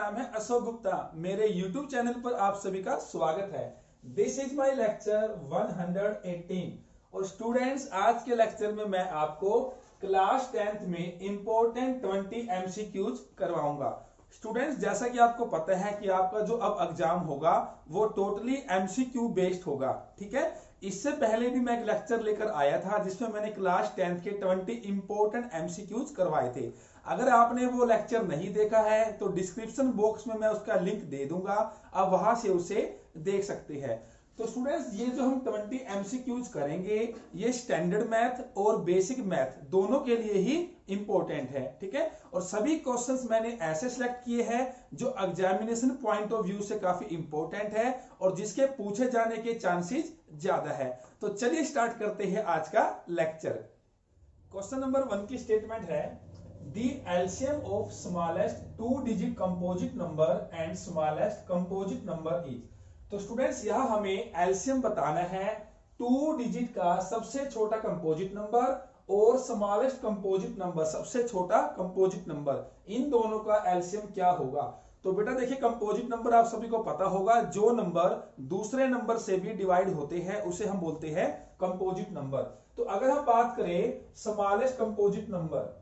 नाम है अशोक गुप्ता। मेरे YouTube चैनल पर आप सभी का स्वागत है। दिस इज माय लेक्चर 118 और स्टूडेंट्स, आज के लेक्चर में मैं आपको क्लास 10th में इंपॉर्टेंट 20 MCQs करवाऊंगा। स्टूडेंट्स, जैसा कि आपको पता है कि आपका जो अब एग्जाम होगा वो टोटली MCQ बेस्ड होगा, ठीक है। इससे पहले भी मैं एक लेक्चर लेकर आया था जिसमें मैंने क्लास 10th के 20 इंपॉर्टेंट MCQs करवाए थे। अगर आपने वो लेक्चर नहीं देखा है तो डिस्क्रिप्शन बॉक्स में मैं उसका लिंक दे दूंगा, आप वहां से उसे देख सकते हैं। तो स्टूडेंट्स, ये जो हम 20 MCQs करेंगे ये स्टैंडर्ड मैथ और बेसिक मैथ दोनों के लिए ही इंपॉर्टेंट है, ठीक है। और सभी क्वेश्चंस मैंने ऐसे सिलेक्ट किए हैं जो एग्जामिनेशन पॉइंट ऑफ व्यू से काफी इंपॉर्टेंट है और जिसके पूछे जाने के चांसेस ज्यादा है। तो चलिए स्टार्ट करते हैं आज का लेक्चर। क्वेश्चन नंबर 1 की स्टेटमेंट है The LCM of smallest two-digit composite number and smallest composite number is। तो स्टूडेंट्स, यह हमें LCM बताना है 2 डिजिट का सबसे छोटा कंपोजिट नंबर और स्मॉलेस्ट कंपोजिट नंबर सबसे छोटा कंपोजिट नंबर, इन दोनों का LCM क्या होगा। तो बेटा देखिए, कंपोजिट नंबर आप सभी को पता होगा, जो नंबर दूसरे नंबर से भी डिवाइड होते हैं उसे हम बोलते हैं कंपोजिट नंबर। तो अगर हम बात करें स्मॉलेस्ट कंपोजिट नंबर,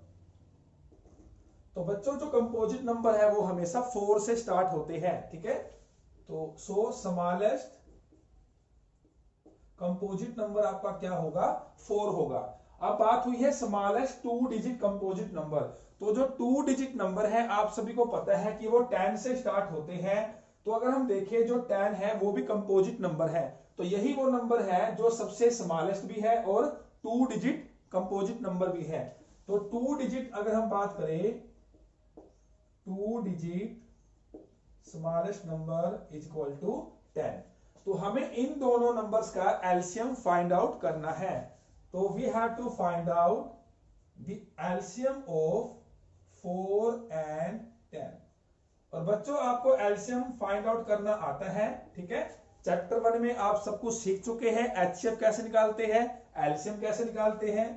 तो बच्चों जो कंपोजिट नंबर है वो हमेशा 4 से स्टार्ट होते हैं, ठीक है। तो स्मॉलेस्ट कंपोजिट नंबर आपका क्या होगा, 4 होगा। अब बात हुई है स्मॉलेस्ट 2 डिजिट कंपोजिट नंबर। तो जो 2 डिजिट नंबर है आप सभी को पता है कि वो 10 से स्टार्ट होते हैं। तो अगर हम देखें जो 10 है वो भी कंपोजिट नंबर है, तो यही वो नंबर है जो सबसे स्मॉलेस्ट भी है और 2 डिजिट कंपोजिट नंबर भी है। तो 2 डिजिट अगर हम बात करें, 2 digit smallest number is equal to 10। तो हमें इन दोनों नंबर्स का एलसीएम फाइंड आउट करना है। तो we have to find out the LCM of 4 and 10। और बच्चों, आपको एलसीएम फाइंड आउट करना आता है, ठीक है। चैप्टर 1 में आप सब कुछ सीख चुके हैं, एचसीएफ कैसे निकालते हैं, एलसीएम कैसे निकालते हैं।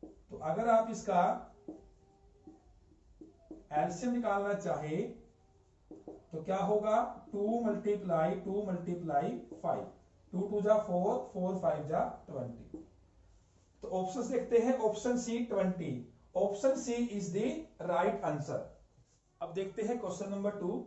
तो अगर आप इसका एलसीएम निकालना चाहे तो क्या होगा, 2 मल्टीप्लाई 2 मल्टीप्लाई 5, 2 2 जा 4, 4 5 जा 20। तो ऑप्शन देखते हैं, option C 20, option C is the right answer. अब देखते हैं question number 2,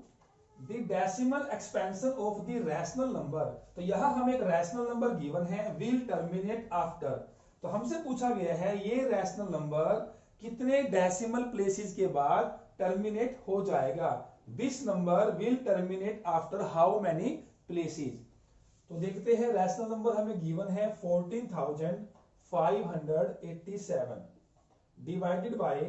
the decimal expansion of the rational number. तो यहां हमें एक रैशनल नंबर गिवन है, विल टर्मिनेट आफ्टर। तो हमसे पूछा गया है ये रैशनल नंबर कितने डेसिमल प्लेसेस के बाद टर्मिनेट हो जाएगा। This number will terminate after how many places. तो देखते हैं, रैशनल नंबर हमें गिवन है 14,587 डिवाइडेड बाय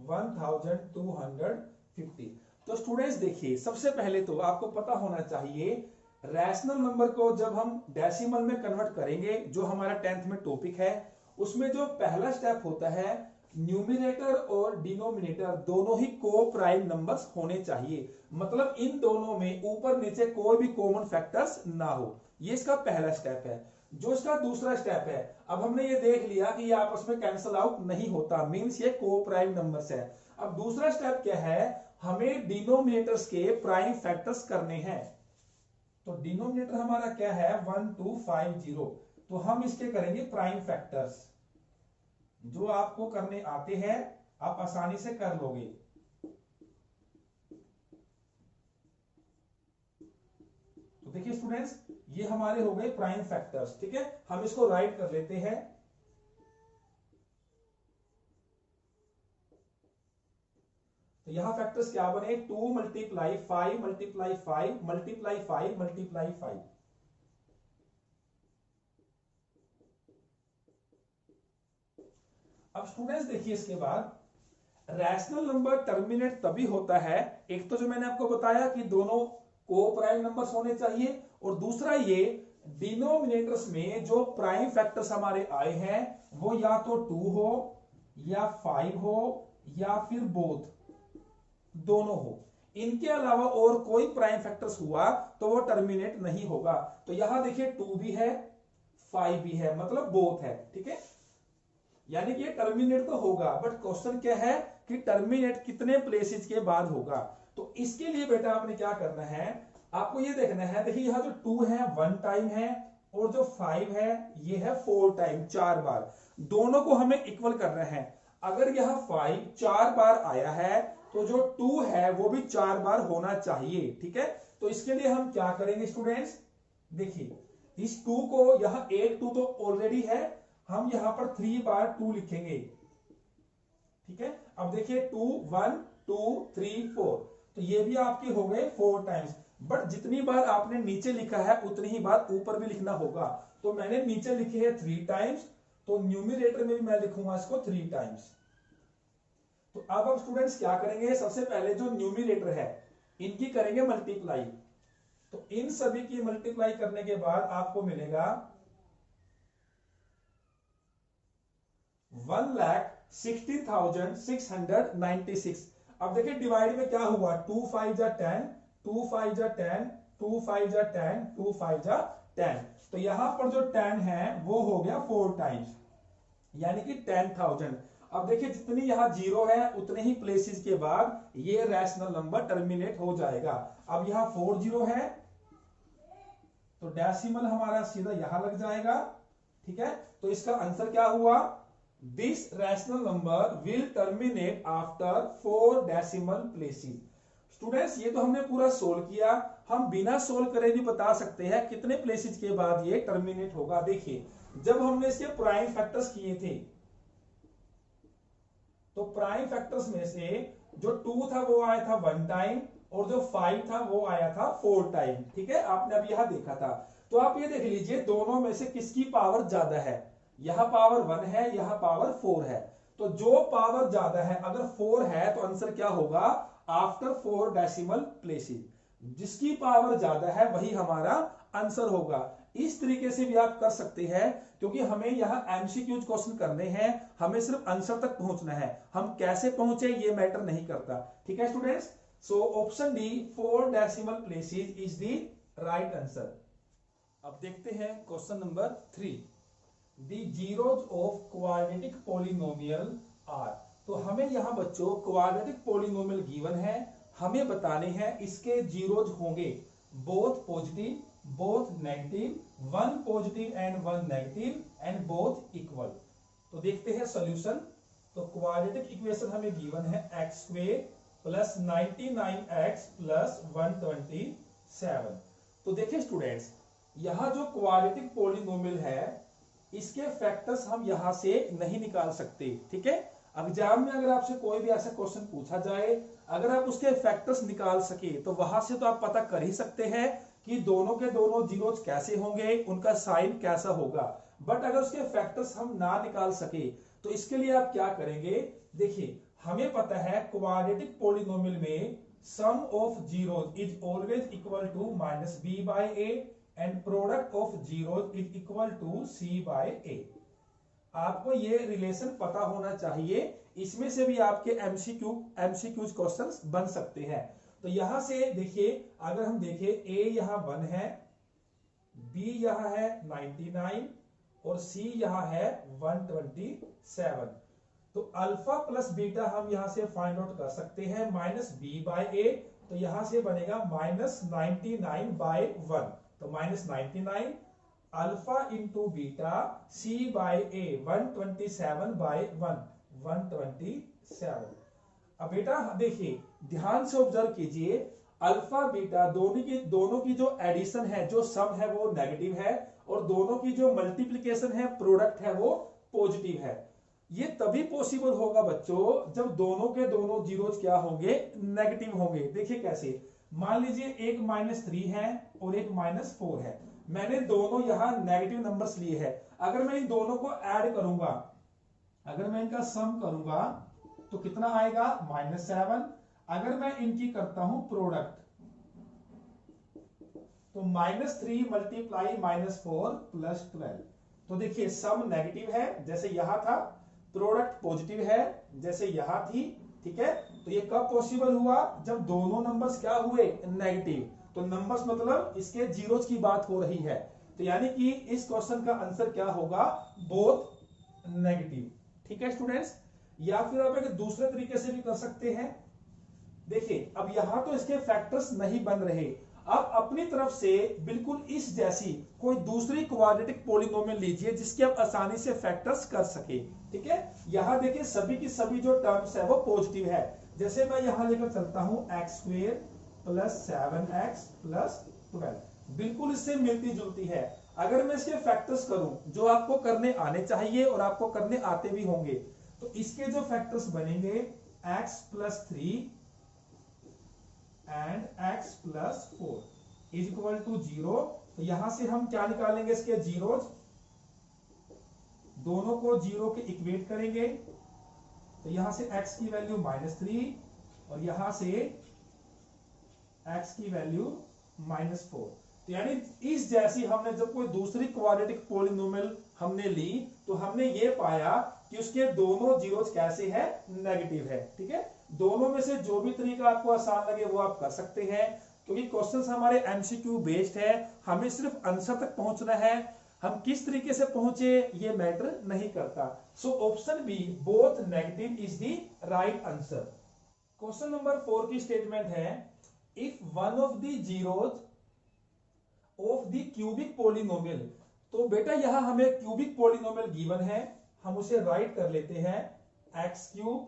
1,250। तो स्टूडेंट्स देखिए, सबसे पहले तो आपको पता होना चाहिए रैशनल नंबर को जब हम डेसिमल में कन्वर्ट करेंगे, जो हमारा 10th में टॉपिक है, उसमें जो पहला स्टेप होता है, न्यूमिनेटर और डिनोमिनेटर दोनों ही को प्राइम नंबर्स होने चाहिए। मतलब इन दोनों में ऊपर नीचे कोई भी कॉमन फैक्टर्स ना हो, ये इसका पहला स्टेप है। जो इसका दूसरा स्टेप है, अब हमने ये देख लिया कि ये आपस में कैंसिल आउट नहीं होता, मींस ये को प्राइम नंबर्स है। अब दूसरा स्टेप क्या है, हमें डिनोमिनेटर्स के प्राइम फैक्टर्स करने हैं। तो डिनोमिनेटर हमारा क्या है, 1250। तो हम इसके करेंगे प्राइम फैक्टर्स, जो आपको करने आते हैं आप आसानी से कर लोगे। तो देखिए स्टूडेंट्स, ये हमारे हो गए प्राइम फैक्टर्स, ठीक है। हम इसको राइट कर लेते हैं। तो यहां फैक्टर्स क्या बने, 2 मल्टीप्लाई 5 मल्टीप्लाई 5 मल्टीप्लाई 5 मल्टीप्लाई 5। अब स्टूडेंट्स देखिए, इसके बाद रैशनल नंबर टर्मिनेट तभी होता है, एक तो जो मैंने आपको बताया कि दोनों को प्राइम नंबर्स होने चाहिए, और दूसरा ये डिनोमिनेटर्स में जो प्राइम फैक्टर्स हमारे आए हैं वो या तो 2 हो या 5 हो या फिर बोथ, दोनों हो। इनके अलावा और कोई प्राइम फैक्टर्स हुआ तो वो टर्मिनेट नहीं होगा। तो यहां देखिए 2 भी है 5 भी है, मतलब बोथ है, ठीक है। यानी कि ये टर्मिनेट तो होगा, बट क्वेश्चन क्या है कि टर्मिनेट कितने प्लेसेस के बाद होगा। तो इसके लिए बेटा आपने क्या करना है, आपको ये देखना है, देखिए यहाँ जो 2 है 1 टाइम है, और जो 5 है ये है 4 टाइम, 4 बार। दोनों को हमें इक्वल करना है। अगर यह 5 4 बार आया है तो जो 2 है वो भी 4 बार होना चाहिए, ठीक है। तो इसके लिए हम क्या करेंगे स्टूडेंट्स, देखिए इस 2 को, यहां 8 2 तो ऑलरेडी है, हम यहां पर 3 बार 2 लिखेंगे, ठीक है। अब देखिए 2 1 2 3 4, तो ये भी आपके हो गए 4 टाइम्स। बट जितनी बार आपने नीचे लिखा है उतनी ही बार ऊपर भी लिखना होगा। तो मैंने नीचे लिखे है 3 टाइम्स, तो न्यूमरेटर में भी मैं लिखूंगा इसको 3 टाइम्स। तो अब हम स्टूडेंट्स क्या करेंगे, सबसे पहले जो न्यूमरेटर है इनकी करेंगे मल्टीप्लाई। तो इन सभी की मल्टीप्लाई करने के बाद आपको मिलेगा 1,60,696। अब देखिए डिवाइड में क्या हुआ, 2 5 जा 10, 2 5 जा 10, 2 5 जा 10, 2 5 जा 10। तो यहां पर जो 10 है वो हो गया 4 टाइम्स, यानी कि 10,000। अब देखिए जितनी यहां जीरो है उतने ही प्लेसेस के बाद ये रैशनल नंबर टर्मिनेट हो जाएगा। अब यहां 4 जीरो है तो डेसिमल हमारा सीधा यहां लग जाएगा, ठीक है। तो इसका आंसर क्या हुआ, this rational number will terminate after 4 decimal places. Students ये तो हमने पूरा सोल्व किया, हम बिना सोल्व करे भी बता सकते हैं कितने प्लेसेस के बाद ये टर्मिनेट होगा। देखिए जब हमने इसके प्राइम फैक्टर्स किए थे, तो प्राइम फैक्टर्स में से जो 2 था वो आया था 1 टाइम, और जो 5 था वो आया था 4 टाइम, ठीक है। आपने अभी यहां देखा था। तो आप ये देख लीजिए दोनों में से किसकी पावर ज्यादा है, यहां पावर 1 है, यहां पावर 4 है। तो जो पावर ज्यादा है, अगर 4 है तो आंसर क्या होगा, आफ्टर 4 डेसिमल प्लेसेस, जिसकी पावर ज्यादा है वही हमारा आंसर होगा। इस तरीके से भी आप कर सकते हैं, क्योंकि हमें यहाँ एमसीक्यूज क्वेश्चन करने हैं, हमें सिर्फ आंसर तक पहुंचना है, हम कैसे पहुंचे ये मैटर नहीं करता, ठीक है students. So option D 4 decimal places is the right answer. अब देखते हैं question number 3, the zeros of quadratic polynomial are. तो हमें यहां बच्चों क्वाड्रेटिक पॉलिनोमियल गिवन है, हमें बताने हैं इसके जीरोज होंगे both positive both negative, 1 positive and 1 negative and both equal. तो देखते हैं सॉल्यूशन। तो क्वाड्रेटिक इक्वेशन हमें गिवन है x square plus 99x plus 127। तो देखिए स्टूडेंट्स यहां जो क्वाड्रेटिक पॉलिनोमियल है इसके फैक्टर्स हम यहां से नहीं निकाल सकते, ठीक है। एग्जाम में अगर आपसे कोई भी ऐसा क्वेश्चन पूछा जाए, अगर आप उसके फैक्टर्स निकाल सके तो वहां से तो आप पता कर ही सकते हैं कि दोनों के दोनों जीरोज कैसे होंगे, उनका साइन कैसा होगा। बट अगर उसके फैक्टर्स हम ना निकाल सके तो इसके लिए आप क्या करेंगे, देखिए हमें पता है क्वाड्रेटिक पॉलिनोमियल में sum of zeros is always equal to minus b by a and product of zeros is equal to c by a. आपको ये रिलेशन पता होना चाहिए, इसमें से भी आपके एमसीक्यूज क्वेश्चंस बन सकते हैं। तो यहां से देखिए अगर हम देखें ए यहां 1 है, बी यहां है 99 और सी यहां है 127। तो अल्फा प्लस बीटा हम यहां से फाइंड आउट कर सकते हैं माइनस बी बाय ए, तो यहां से बनेगा माइनस 99 बाय 1, तो minus 99 alpha into beta C by A 127 bye 1 127। अब बेटा देखिए ध्यान से ऑब्जर्व कीजिए, अल्फा बीटा दोनों की जो एडिशन है, जो सम है वो नेगेटिव है, और दोनों की जो मल्टीप्लिकेशन है, प्रोडक्ट है, वो पॉजिटिव है। ये तभी पॉसिबल होगा बच्चों जब दोनों के दोनों जीरोज क्या होंगे, नेगेटिव होंगे। देखिए कैसे, मान लीजिए एक -3 है और एक -4 है, मैंने दोनों यहां नेगेटिव नंबर्स लिए हैं। अगर मैं इन दोनों को ऐड करूंगा, अगर मैं इनका सम करूंगा तो कितना आएगा -7। अगर मैं इनकी करता हूं प्रोडक्ट तो -3 मल्टीप्लाई -4 प्लस 12। तो देखिए सम नेगेटिव है जैसे यहां था, प्रोडक्ट पॉजिटिव है जैसे यहां थी, ठीक है। तो ये कब पॉसिबल हुआ, जब दोनों नंबर्स क्या हुए, नेगेटिव। तो नंबर्स मतलब इसके जीरोज की बात हो रही है, तो यानी कि इस क्वेश्चन का आंसर क्या होगा, बोथ नेगेटिव, ठीक है स्टूडेंट्स। या फिर आप एक दूसरे तरीके से भी कर सकते हैं। देखिए अब यहां तो इसके फैक्टर्स नहीं बन रहे, आप अपनी तरफ से बिल्कुल इस जैसी कोई दूसरी क्वाड्रेटिक पॉलिनोमियल लीजिए जिसके आप आसानी से फैक्टर्स कर सके। ठीक है, यहां देखिए सभी की सभी जो टर्म्स है वो पॉजिटिव है। जैसे मैं यहां लेकर चलता हूं x square plus 7x plus 12, बिल्कुल इससे मिलती जुलती है। अगर मैं इसके फैक्टर्स करूं जो आपको करने आने चाहिए और आपको करने आते भी होंगे, तो इसके जो फैक्टर्स बनेंगे x plus 3 and x plus 4 is equal to 0। तो यहां से हम क्या निकालेंगे, इसके जीरोज, दोनों को 0 के इक्वेट करेंगे। तो यहां से x की वैल्यू -3 और यहां से x की वैल्यू -4। तो यानी इस जैसी हमने जब कोई दूसरी क्वाड्रेटिक पॉलिनोमियल हमने ली तो हमने ये पाया कि उसके दोनों जीरोज कैसे हैं, नेगेटिव है। ठीक है, दोनों में से जो भी तरीका आपको आसान लगे वो आप कर सकते हैं, क्योंकि क्वेश्चंस हमारे एमसीक्यू बेस्ड है, हमें सिर्फ आंसर तक पहुंचना है। हम किस तरीके से पहुंचे ये मैटर नहीं करता। So option B both negative is the right answer. Question number 4 की स्टेटमेंट है, if one of the zeros of the cubic polynomial. तो बेटा यहां हमें क्यूबिक पॉलिनोमियल गिवन है, हम उसे राइट कर लेते हैं x cube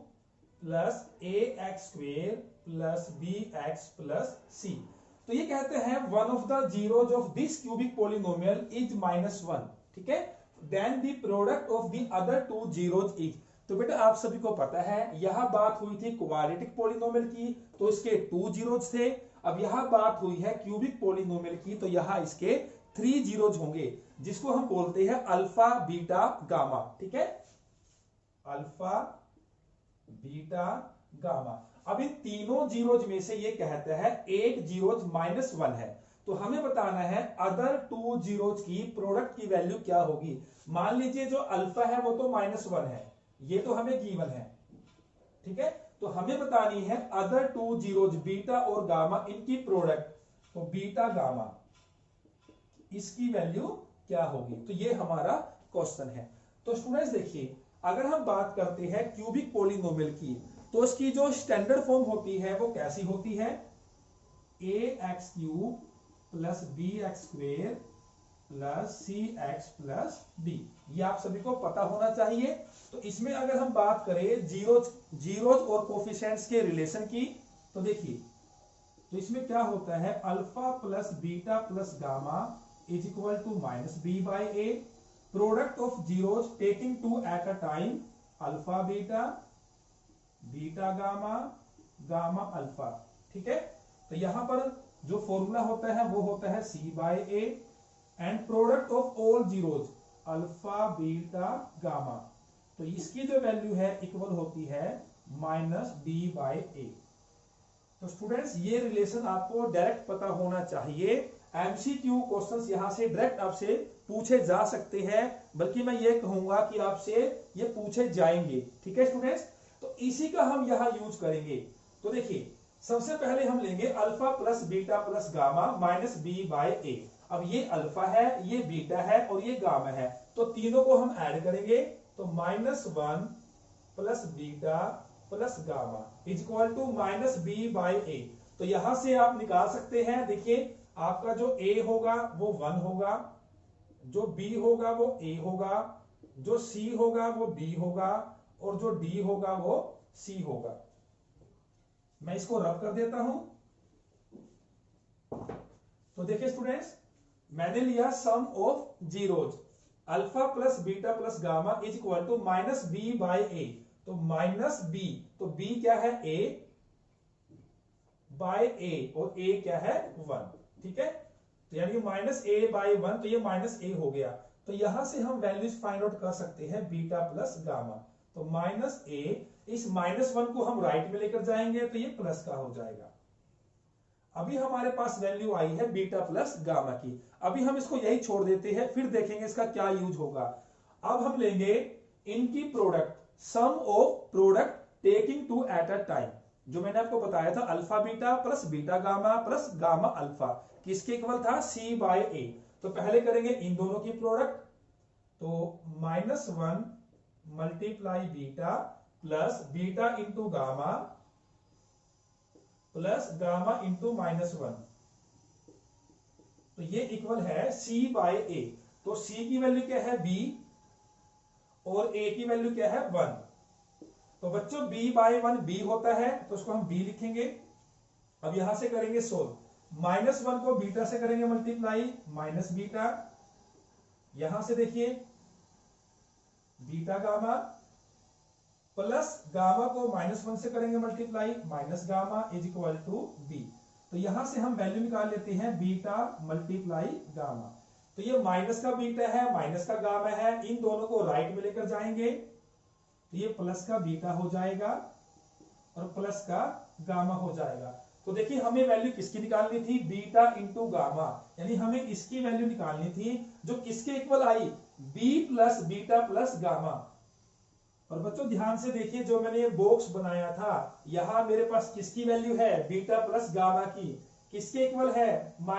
plus a x square plus b x plus c. तो ये कहते हैं one of the zeros of this cubic polynomial is -1। ठीक है, then the product of the other two zeros is. तो बेटा आप सभी को पता है यहां बात हुई थी क्वाड्रेटिक पॉलिनोमियल की, तो इसके 2 जीरोज थे। अब यहां बात हुई है क्यूबिक पॉलिनोमियल की, तो यहां इसके 3 जीरोज होंगे, जिसको हम बोलते हैं अल्फा बीटा गामा। ठीक है, अल्फा बीटा गामा। अब इन तीनों जीरोज में से ये कहता है एक जीरोज -1 है, तो हमें बताना है अदर 2 जीरोज की प्रोडक्ट की वैल्यू क्या होगी। मान लीजिए जो अल्फा है वो तो -1 है, ये तो हमें गिवन है। ठीक है, तो हमें बतानी है अदर 2 जीरोज बीटा और गामा, इनकी प्रोडक्ट, तो बीटा गामा इसकी वैल्यू क्या होगी। तो ये हमारा क्वेश्चन है। तो स्टूडेंट्स देखिए, अगर हम बात करते हैं क्यूबिक पॉलिनोमियल की, तो इसकी जो स्टैंडर्ड फॉर्म होती है वो कैसी होती है, a x cube plus b x square plus c x plus d. ये आप सभी को पता होना चाहिए। तो इसमें अगर हम बात करें जीरोज और कोफिशिएंट्स के रिलेशन की, तो देखिए तो इसमें क्या होता है, alpha plus beta plus gamma is equal to -b/a। Product of zeros taking 2 at a time, alpha beta beta gamma gamma alpha. ठीक है, तो यहां पर जो फॉर्मूला होता है वो होता है c/a and product of all zeros alpha beta gamma. तो इसकी जो वैल्यू है इक्वल होती है -b/a। तो स्टूडेंट्स ये रिलेशन आपको डायरेक्ट पता होना चाहिए। एमसीक्यू क्वेश्चंस यहां से डायरेक्ट आपसे पूछे जा सकते हैं, बल्कि मैं ये कहूंगा कि आपसे ये पूछे जाएंगे। ठीक है स्टूडेंट्स, तो इसी का हम यहां यूज करेंगे। तो देखिए सबसे पहले हम लेंगे alpha plus beta plus gamma -b/a। अब ये अल्फा है, ये बीटा है और ये गामा है, तो तीनों को हम ऐड करेंगे, तो -1 plus beta plus gamma is equal to -b/a। तो यहां से आप निकाल सकते हैं, देखिए आपका जो a होगा वो 1 होगा, जो b होगा वो a होगा, जो c होगा वो b होगा और जो d होगा वो c होगा। मैं इसको रब कर देता हूं। तो देखिए स्टूडेंट्स, मैंने लिया sum of zeros, alpha plus beta plus gamma is equal to -b/a। तो -b, तो b क्या है, a बाय a और a क्या है 1। ठीक है, तो यानी -a/1, तो ये -a हो गया। तो यहां से हम वैल्यूज फाइंड आउट कर सकते हैं बीटा प्लस गामा। तो -a, इस -1 को हम राइट में लेकर जाएंगे तो ये प्लस का हो जाएगा। अभी हमारे पास वैल्यू आई है बीटा प्लस गामा की, अभी हम इसको यही छोड़ देते हैं, फिर देखेंगे इसका क्या यूज होगा। अब हम लेंगे इनकी product, sum of product taking 2 at a time, जो मैंने आपको बताया था alpha beta plus beta gamma plus gamma alpha, किसके इक्वल था, c/a। तो पहले करेंगे इन दोनों की प्रोडक्ट, तो -1 multiply beta plus beta into gamma plus gamma into -1, तो ये इक्वल है C बाय A। तो C की वैल्यू क्या है B और A की वैल्यू क्या है 1। तो बच्चों B बाय 1 B होता है, तो उसको हम B लिखेंगे। अब यहां से करेंगे सोल्व, -1 को बीटा से करेंगे मल्टीप्लाई, माइनस बीटा, यहां से देखिए बीटा गामा प्लस गामा को -1 से करेंगे multiply, minus gamma is equal to B. तो यहां से हम वैल्यू निकाल लेते हैं बीटा मल्टीप्लाई गामा। तो ये माइनस का बीटा है, माइनस का गामा है, इन दोनों को राइट में लेकर जाएंगे, तो ये प्लस का बीटा हो जाएगा और प्लस का गामा हो जाएगा। तो देखिए हमें वैल्यू किसकी निकालनी थी, बीटा इंटू गामा, यानी हमें इसकी वैल्यू निकालनी थी जो किसके इक्वल आई, b plus beta plus gamma. और बच्चों ध्यान से देखिए, जो मैंने ये बॉक्स बनाया था, यहां मेरे पास किसकी वैल्यू है, बीटा प्लस गामा की, किसके इक्वल है, -a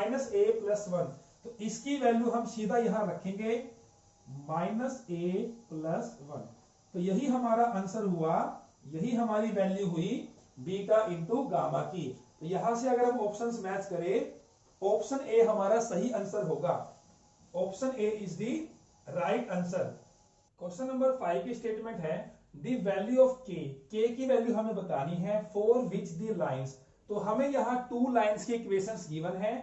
+ 1। तो इसकी वैल्यू हम सीधा यहां रखेंगे -a + 1। तो यही हमारा आंसर हुआ, यही हमारी वैल्यू हुई बीटा इंटू गामा की। तो यहां से अगर हम ऑप्शंस मैच करें, ऑप्शन ए हमारा सही आंसर होगा। Option A is the right answer. Question number 5 की स्टेटमेंट है द वैल्यू ऑफ के की वैल्यू हमें बतानी है फॉर विच द लाइंस। तो हमें यहाँ 2 लाइंस की इक्वेशंस गिवन है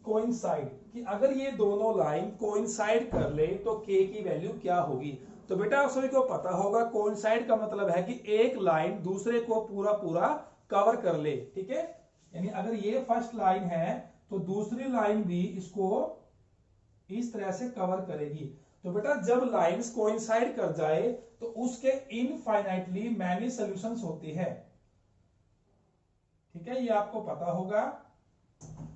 कोइंसाइड, कि अगर ये दोनों लाइन कोइंसाइड कर ले तो के की वैल्यू क्या होगी। तो बेटा आप सभी को पता होगा कोइंसाइड का मतलब है कि एक लाइन दूसरे को पूरा पूरा कवर कर ले, ठीक है। यानी अगर ये फर्स्ट लाइन है तो दूसरी लाइन भी इसको इस तरह से कवर करेगी। तो बेटा जब लाइंस कोइंसाइड कर जाए तो उसके इनफाइनाइटली मैनी सॉल्यूशंस होती है, ठीक है, ये आपको पता होगा।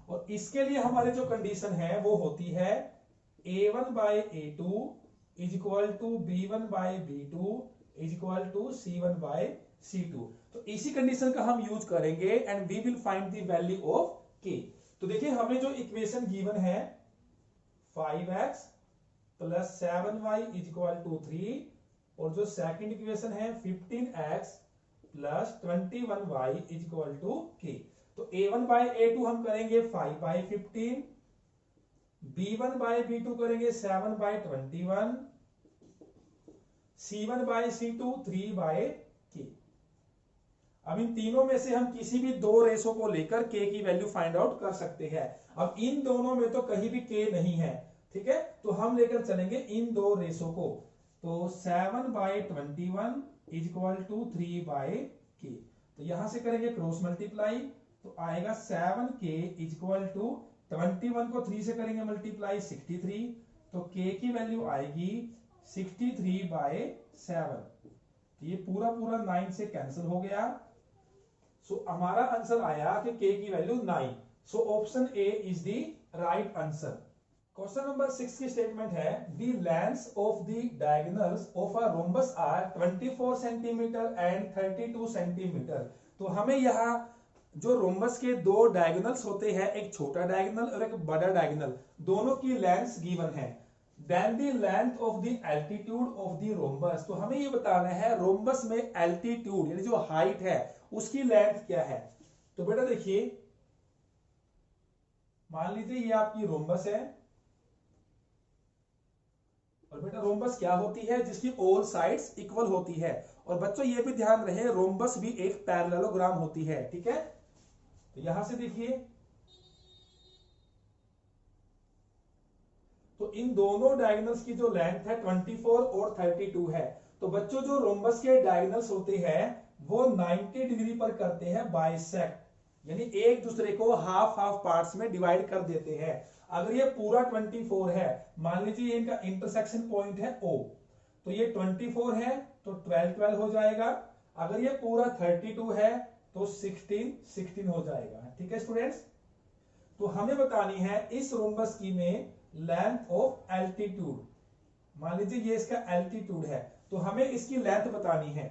और इसके लिए हमारे जो कंडीशन है वो होती है a1/a2 is equal to b1/b2 is equal to c1/c2। तो इसी कंडीशन का हम यूज करेंगे and we will find the value of k। तो देखिए हमें जो इक्वेशन गिवन है 5x + 7y is equal to 3, और जो सेकंड इक्वेशन है 15x + 21y is equal to k। तो a1/a2 हम करेंगे 5/15, b1/b2 करेंगे 7/21, c1/c2 3/k। अब इन तीनों में से हम किसी भी 2 रेशो को लेकर k की वैल्यू फाइंड आउट कर सकते हैं। अब इन दोनों में तो कहीं भी k नहीं है, ठीक है, तो हम लेकर चलेंगे इन 2 रेशो को। तो 7/21 इज इक्वल टू 3/k। तो यहां से करेंगे क्रॉस मल्टीप्लाई, तो आएगा 7k इज इक्वल टू 21 को 3 से करेंगे मल्टीप्लाई 63, तो k की वैल्यू आएगी 63/7। तो ये पूरा 9 से कैंसिल हो गया। सो हमारा आंसर आया कि k की value 9। So option A is the right answer. Question number 6 की स्टेटमेंट है the lengths of the diagonals of a rhombus are 24 centimetre and 32 centimetre. तो हमें यहाँ जो रोम्बस के 2 डायगोनल्स होते हैं, एक छोटा डायगोनल और एक बड़ा डायगोनल, दोनों की लेंथ्स गिवन है। Then the length of the altitude of the rhombus. तो हमें ये बताना है रोम्बस में एल्टीट्यूड यानी जो हाइट है उसकी लेंथ क्या है। तो बेटा देखिए, मान लीजिए ये आपकी रोम्बस है, और बेटा रोम्बस क्या होती है, जिसकी ऑल साइड्स इक्वल होती है। और बच्चों ये भी ध्यान रहे रोम्बस भी एक पैरेललोग्राम होती है, ठीक है। तो यहां से देखिए, तो इन दोनों डायगोनल्स की जो लेंथ है 24 और 32 है। तो बच्चों जो रोम्बस के डायगोनल्स होते हैं वो 90 डिग्री पर करते हैं बाइसेक्ट, यानी एक दूसरे को हाफ पार्ट्स में डिवाइड कर देते हैं। अगर ये पूरा 24 है, मान लीजिए इनका इंटरसेक्शन पॉइंट है O, तो ये 24 है तो 12 हो जाएगा। अगर ये पूरा 32 है तो 16 हो जाएगा, ठीक है स्टूडेंट्स। तो हमें बतानी है इस रोम्बस की में लेंथ ऑफ एल्टीट्यूड। मान लीजिए ये इसका एल्टीट्यूड है, तो हमें इसकी लेंथ बतानी है।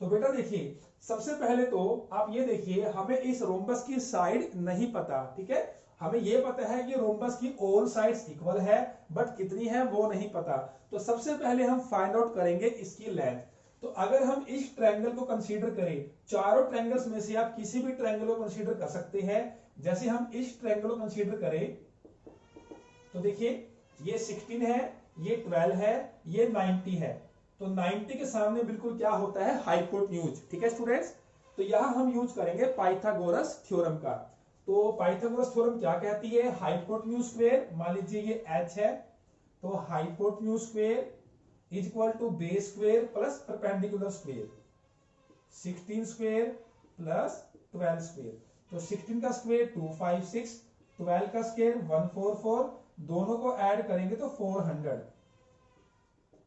तो बेटा देखिए, सबसे पहले तो आप ये देखिए, हमें इस रोम्बस की साइड नहीं पता, ठीक है। हमें ये पता है कि रोम्बस की ऑल साइड्स इक्वल है, बट कितनी है वो नहीं पता। तो सबसे पहले हम फाइंड आउट करेंगे इसकी लेंथ। तो अगर हम इस ट्रायंगल को कंसीडर करें, चारों ट्रायंगल्स में से आप किसी भी ट्रायंगल को कंसीडर कर सकते हैं। जैसे हम इस ट्रायंगल को कंसीडर करें तो देखिए ये 16 है, ये 12 है, ये 90 है। तो 90 के सामने बिल्कुल क्या होता है, हाइपोटेन्यूज। ठीक है स्टूडेंट्स, तो यहां हम यूज करेंगे पाइथागोरस थ्योरम का। तो पाइथागोरस थ्योरम क्या कहती है, हाइपोटेन्यूज स्क्वायर, मान लीजिए ये h है, तो hypotenuse square is equal to base square plus perpendicular square, 16 square plus 12 square. तो 16 का स्क्वायर 256, 12 का स्क्वायर 144, दोनों को ऐड करेंगे तो 400।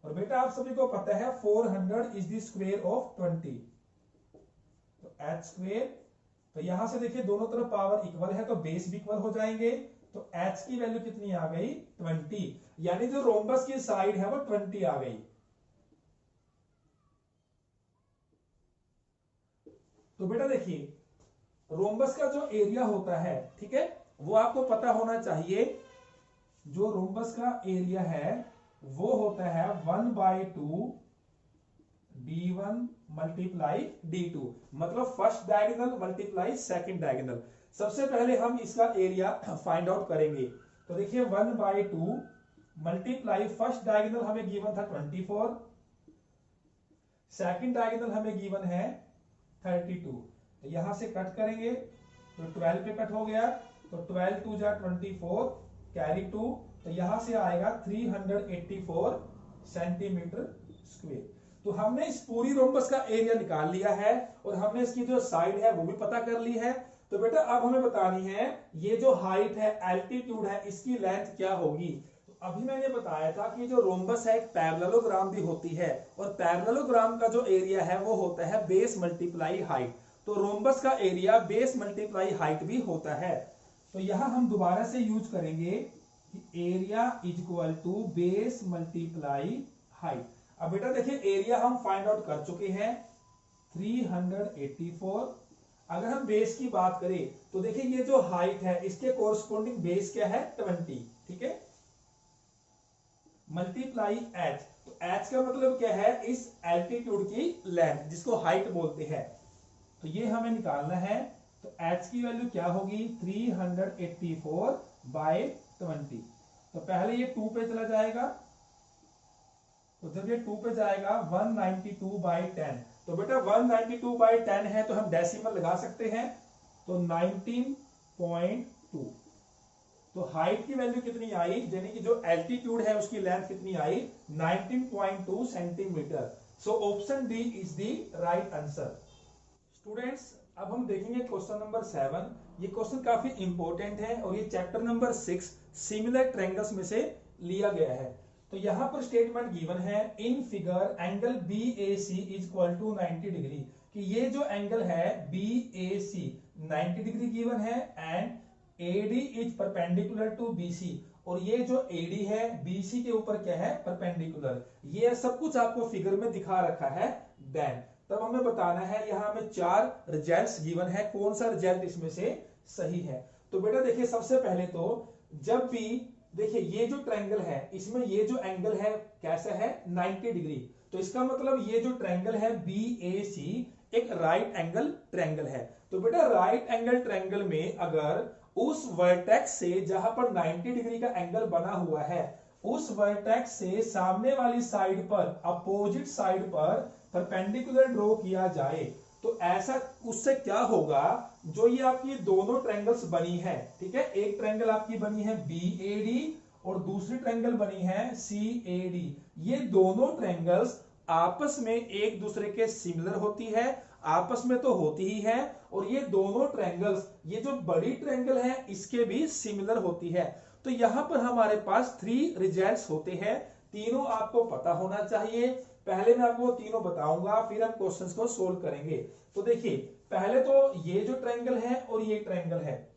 और बेटा आप सभी को पता है 400 इज द स्क्वायर ऑफ 20, तो h स्क्वायर। तो यहां से देखिए दोनों तरफ पावर इक्वल है तो बेस भी इक्वल हो जाएंगे। तो h की वैल्यू कितनी आ गई, 20, यानी जो रोम्बस की साइड है वो 20 आ गई। तो बेटा देखिए रोम्बस का जो एरिया होता है, ठीक है, वो आपको पता होना चाहिए। जो रोम्बस का एरिया है वो होता है 1/2 d1 मल्टीप्लाई d2, मतलब first diagonal multiply second diagonal. सबसे पहले हम इसका एरिया फाइंड आउट करेंगे। तो देखिए 1/2 मल्टीप्लाई फर्स्ट डायगोनल हमें गिवन था 24, सेकंड डायगोनल हमें गिवन है 32। तो यहां से कट करेंगे तो 12 पे कट हो गया, तो 12 2 जा 24, कैरी 2, तो यहां से आएगा 384 सेंटीमीटर स्क्वायर। तो हमने इस पूरी रोम्बस का एरिया निकाल लिया है और हमने इसकी जो साइड है वो भी पता कर ली है। तो बेटा अब हमें बतानी है ये जो हाइट है, एल्टीट्यूड है, इसकी लेंथ क्या होगी। तो अभी मैंने बताया था कि जो रोम्बस है एक पैरेललोग्राम भी होती है, और पैरेललोग्राम का जो एरिया है वो होता है बेस मल्टीप्लाई हाइट। तो रोम्बस का एरिया बेस मल्टीप्लाई हाइट भी होता है। तो यहां हम दोबारा से यूज करेंगे कि area is equal to base multiply height. अब बेटा देखिए एरिया हम फाइंड आउट कर चुके हैं 384। अगर हम बेस की बात करें तो देखिए ये जो हाइट है इसके कोरस्पोंडिंग बेस क्या है, 20, ठीक है, मल्टीप्लाई h। तो h का मतलब क्या है, इस एल्टीट्यूड की लेंथ जिसको हाइट बोलते हैं। तो ये हमें निकालना है। तो h की वैल्यू क्या होगी, 384/20। तो पहले ये 2 पे चला जाएगा, तो जब ये 2 पे जाएगा 192/10। तो बेटा 192/10 है तो हम डेसिमल लगा सकते हैं, तो 19.2। तो हाइट की वैल्यू कितनी आई, यानी कि जो एल्टीट्यूड है उसकी लेंथ कितनी आई, 19.2 centimetre. So option D is the right answer. Students अब हम देखेंगे क्वेश्चन नंबर 7। ये क्वेश्चन काफी इंपॉर्टेंट है और ये चैप्टर नंबर 6 सिमिलर ट्रायंगल्स में से लिया गया है। तो यहां पर स्टेटमेंट गिवन है in figure angle BAC is equal to 90 degree, कि ये जो एंगल है BAC 90 डिग्री गिवन है, and AD is perpendicular to BC, और ये जो AD है BC के ऊपर क्या है, परपेंडिकुलर। ये सब कुछ आपको फिगर में दिखा रखा है। देन तब हमें बताना है, यहाँ हमें 4 रिजल्ट्स गिवन है, कौन सा रिजल्ट इसमें से सही है। तो बेटा देखिए सबसे पहले तो जब भी देखिए ये जो ट्रायंगल है इसमें ये जो एंगल है कैसा है, 90 डिग्री। तो इसका मतलब ये जो ट्रायंगल है BAC एक राइट एंगल ट्रायंगल है। तो बेटा राइट एंगल ट्रायंगल में अगर उस वर्टेक्स से जहां पर 90 डिग्री का एंगल बना हुआ है, उस वर्टेक्स से सामने वाली साइड पर, अपोजिट साइड पर परपेंडिकुलर ड्रॉ किया जाए, तो ऐसा उससे क्या होगा, जो ये आपकी दोनों ट्रायंगल्स बनी है, ठीक है, एक ट्रायंगल आपकी बनी है BAD और दूसरी ट्रायंगल बनी है CAD। ये दोनों ट्रायंगल्स आपस में एक दूसरे के सिमिलर होती है, आपस में तो होती ही है, और ये दोनों ट्रायंगल्स, ये जो बड़ी ट्रायंगल है इसके भी सिमिलर होती है। तो यहां पर हमारे पास 3 रिजल्ट्स होते हैं, तीनों आपको पता होना चाहिए। पहले मैं आपको तीनों बताऊंगा, फिर हम क्वेश्चंस को सोल्व करेंगे। तो देखिए पहले तो ये जो ट्रायंगल है और ये ट्रायंगल है,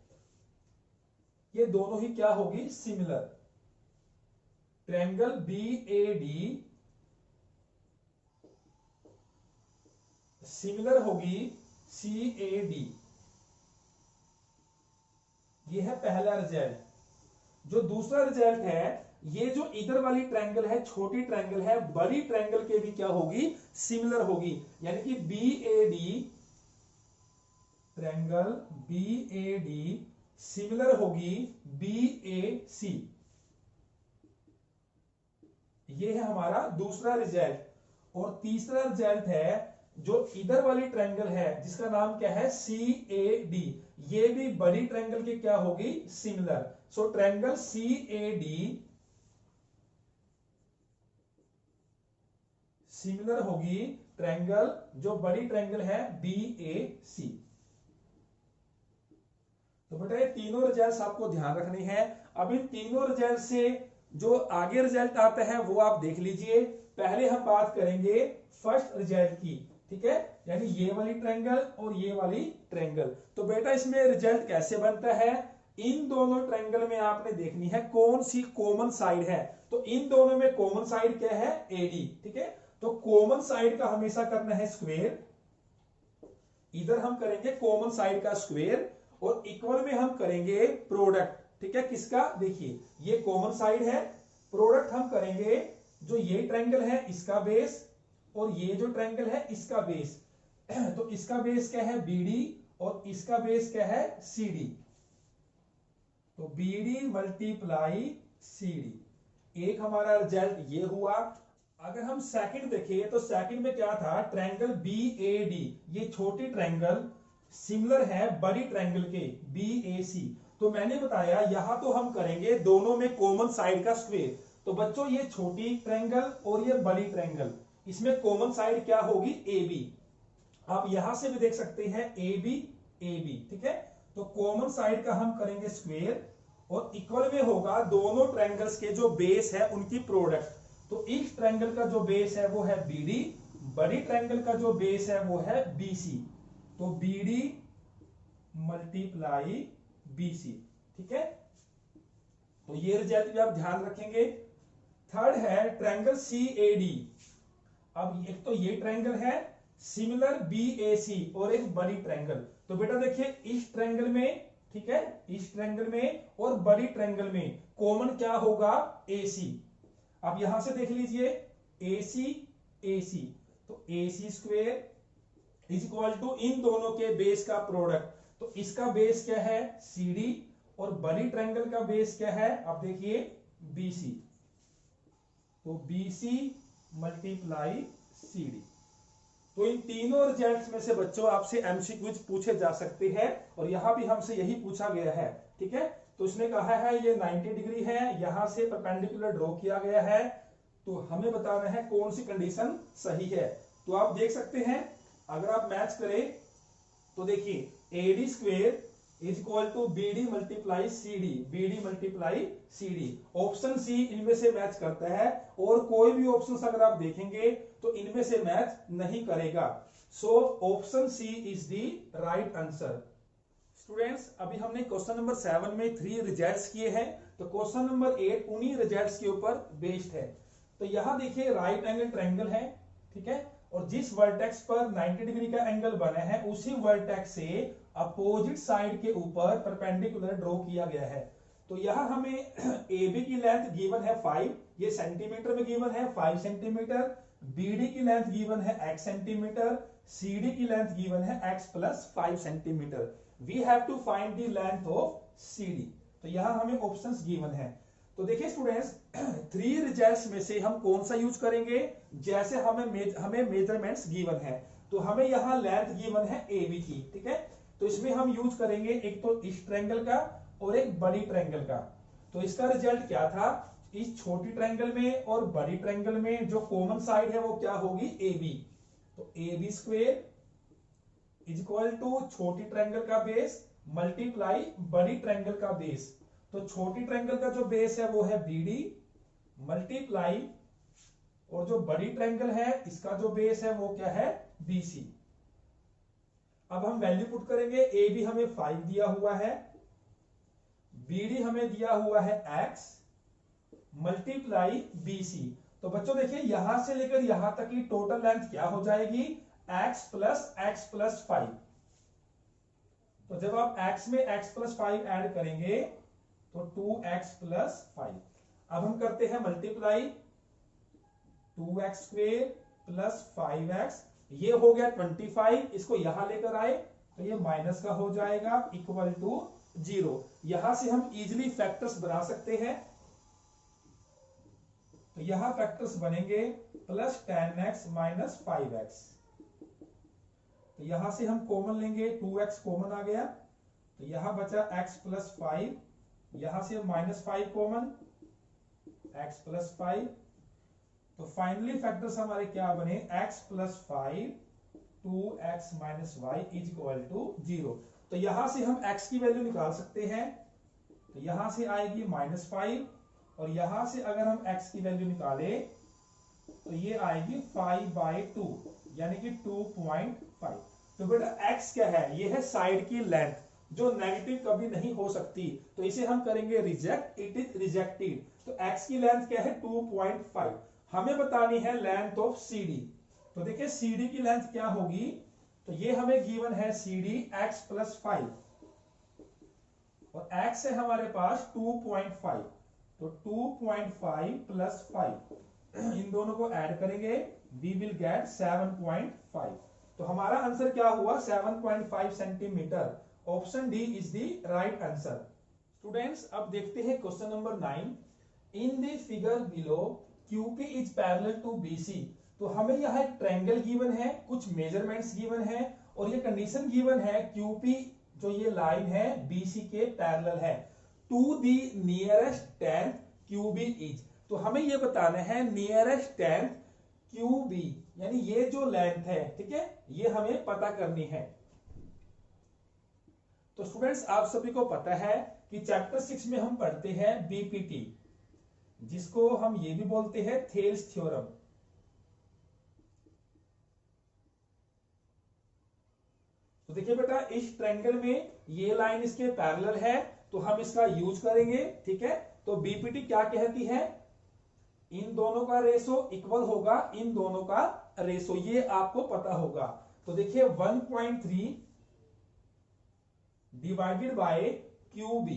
ये दोनों ही क्या होगी, सिमिलर। ट्रायंगल BAD सिमिलर होगी CAD। ये है पहला रिजल्ट। जो दूसरा रिजल्ट है ये जो इधर वाली ट्रायंगल है, छोटी ट्रायंगल है, बड़ी ट्रायंगल के भी क्या होगी, सिमिलर होगी। यानी कि B A D, triangle B A D similar होगी बी ए सी। ये है हमारा दूसरा रिजल्ट। और तीसरा रिजल्ट है जो इधर वाली ट्रायंगल है जिसका नाम क्या है, सी ए डी, ये भी बड़ी ट्रायंगल के क्या होगी, similar. So triangle C A D similar होगी ट्रायंगल जो बड़ी ट्रायंगल है बी ए सी। तो बेटा ये तीनों रिजल्ट्स आपको ध्यान रखने हैं। अब इन तीनों रिजल्ट से जो आगे रिजल्ट आता है वो आप देख लीजिए। पहले हम बात करेंगे फर्स्ट रिजल्ट की, ठीक है, यानी ये वाली ट्रायंगल और ये वाली ट्रायंगल। तो बेटा इसमें रिजल्ट कैसे बनता है, इन दोनों ट्रायंगल में आपने देखनी है कौन सी कॉमन साइड है। तो इन दोनों में कॉमन साइड क्या है, एडी, ठीक है। तो कॉमन साइड का हमेशा करना है स्क्वायर, इधर हम करेंगे कॉमन साइड का स्क्वायर, और इक्वल में हम करेंगे प्रोडक्ट, ठीक है। किसका, देखिए ये कॉमन साइड है, प्रोडक्ट हम करेंगे जो ये ट्रायंगल है इसका बेस और ये जो ट्रायंगल है इसका बेस। तो इसका बेस क्या है, बीडी, और इसका बेस क्या है, सीडी। तो बीडी मल्टीप्लाई सीडी, एक हमारा रिजल्ट ये हुआ। अगर हम सेकंड देखें तो सेकंड में क्या था, ट्रायंगल बी ए डी, ये छोटी ट्रायंगल सिमिलर है बड़ी ट्रायंगल के बी ए सी। तो मैंने बताया यहां तो हम करेंगे दोनों में कॉमन साइड का स्क्वायर। तो बच्चों ये छोटी ट्रायंगल और ये बड़ी ट्रायंगल, इसमें कॉमन साइड क्या होगी, ए बी। आप यहां से भी देख सकते हैं ए बी, ठीक है। तो कॉमन साइड का हम करेंगे स्क्वायर, और इक्वल में होगा दोनों ट्रायंगल्स के जो बेस है उनकी प्रोडक्ट। तो इस ट्रायंगल का जो बेस है वो है बीडी, बड़ी ट्रायंगल का जो बेस है वो है बीसी। तो बीडी मल्टीप्लाई बीसी, ठीक है। तो ये रिजल्ट भी आप ध्यान रखेंगे। थर्ड है ट्रायंगल सी ए डी। अब एक तो ये ट्रायंगल है सिमिलर बी ए सी और एक बड़ी ट्रायंगल। तो बेटा देखिए इस ट्रायंगल में, ठीक है, इस ट्रायंगल में और बड़ी ट्रायंगल में कॉमन क्या होगा, ए सी। अब यहां से देख लीजिए ए सी, तो ए C square is equal to इन दोनों के बेस का प्रोडक्ट। तो इसका बेस क्या है, सी डी, और बड़ी ट्रायंगल का बेस क्या है, आप देखिए बी सी। तो B C multiply C D. तो इन तीनों रिजल्ट्स में से बच्चों आपसे एमसीक्यूज पूछे जा सकते हैं, और यहां भी हमसे यही पूछा गया है, ठीक है। तो उसने कहा है ये 90 डिग्री है, यहां से परपेंडिकुलर ड्रॉ किया गया है, तो हमें बताना है कौन सी कंडीशन सही है। तो आप देख सकते हैं अगर आप मैच करें तो देखिए A D square is equal to B D multiply C D, B D multiply C D. Option C इनमें से मैच करता है, और कोई भी ऑप्शन अगर आप देखेंगे तो इनमें से मैच नहीं करेगा। So option C is the right answer. Students अभी हमने क्वेश्चन नंबर 7 में 3 रिजल्ट्स किए हैं, तो क्वेश्चन नंबर 8 उन्हीं रिजल्ट्स के ऊपर बेस्ड है। तो यहां देखिए राइट एंगल ट्रायंगल है, ठीक है, और जिस वर्टेक्स पर 90 डिग्री का एंगल बना है उसी वर्टेक्स से अपोजिट साइड के ऊपर परपेंडिकुलर ड्रॉ किया गया है। तो यहां हमें ए बी की लेंथ गिवन है 5, ये सेंटीमीटर में गिवन है 5 सेंटीमीटर, बीडी की लेंथ गिवन है x सेंटीमीटर, सीडी की लेंथ गिवन है x plus 5 centimetre. We have to find the length of CD. तो यहां हमें ऑप्शंस गिवन है। तो देखिए स्टूडेंट्स 3 रिजल्ट्स में से हम कौन सा यूज करेंगे, जैसे हमें मेजरमेंट्स गिवन है, तो हमें यहां लेंथ गिवन है ए बी की, ठीक है। तो इसमें हम यूज करेंगे एक तो इस ट्रायंगल का और एक बड़ी ट्रायंगल का। तो इसका रिजल्ट क्या था, इस छोटी ट्रायंगल में और बड़ी ट्रायंगल में जो कॉमन साइड है वो क्या होगी, ए बी। तो A B square is equal to छोटी ट्रायंगल का बेस मल्टीप्लाई बड़ी ट्रायंगल का बेस। तो छोटी ट्रायंगल का जो बेस है वो है बीडी मल्टीप्लाई, और जो बड़ी ट्रायंगल है इसका जो बेस है वो क्या है, बीसी। अब हम वैल्यू पुट करेंगे, ए बी हमें 5 दिया हुआ है, बीडी हमें दिया हुआ है x मल्टीप्लाई बीसी। तो बच्चों देखिए यहां से लेकर यहां तक की टोटल लेंथ क्या हो जाएगी, x प्लस 5। तो जब आप x में x प्लस 5 ऐड करेंगे तो 2x प्लस 5। अब हम करते हैं मल्टीप्लाई, 2x² प्लस 5x, ये हो गया 25, इसको यहां लेकर आए तो ये माइनस का हो जाएगा, इक्वल टू 0। यहां से हम इजिली फैक्टर्स बना सकते हैं, तो यहां फैक्टर्स बनेंगे प्लस 10x माइनस 5x, तो यहां से हम कॉमन लेंगे, 2x कॉमन आ गया, तो यहां बचा x प्लस 5, यहां से माइनस 5 कॉमन, x प्लस 5, तो फाइनली फैक्टर्स हमारे क्या बने, x plus 5, 2x minus y is equal to 0। तो यहां से हम x की वैल्यू निकाल सकते हैं, तो यहां से आएगी -5, और यहां से अगर हम x की वैल्यू निकालें तो ये आएगी 5/2, यानी कि 2.5। तो बेटा x क्या है, ये है साइड की लेंथ जो नेगेटिव कभी नहीं हो सकती, तो इसे हम करेंगे रिजेक्ट, इट इज रिजेक्टेड। तो x की लेंथ क्या है, 2.5। हमें बतानी है लेंथ ऑफ CD, तो देखिए CD की लेंथ क्या होगी, तो ये हमें गिवन है CD x प्लस 5, और x है हमारे पास 2.5, तो 2.5 प्लस 5, इन दोनों को ऐड करेंगे, वी विल गेट 7.5। तो हमारा आंसर क्या हुआ, 7.5 centimetre. Option D is the right answer. Students अब देखते हैं question number 9। In the figure below QP is parallel to BC। तो हमें यहाँ एक ट्रायंगल गिवन है, कुछ मेजरमेंट्स गिवन है, और ये कंडीशन गिवन है QP जो ये लाइन है BC के पैरेलल है, to the nearest 10th QB is. तो हमें ये बताना है नियरेस्ट 10th QB, यानी ये जो लेंथ है, ठीक है, ये हमें पता करनी है। तो स्टूडेंट्स आप सभी को पता है कि चैप्टर 6 में हम पढ़ते हैं BPT, जिसको हम ये भी बोलते हैं थेल्स थ्योरम। तो देखिए बेटा इस ट्रायंगल में ये लाइन इसके पैरेलल है, तो हम इसका यूज करेंगे, ठीक है। तो बीपीटी क्या कहती है, इन दोनों का रेशो इक्वल होगा, इन दोनों का रेशो, ये आपको पता होगा। तो देखिए 1.3 डिवाइडेड बाय QB,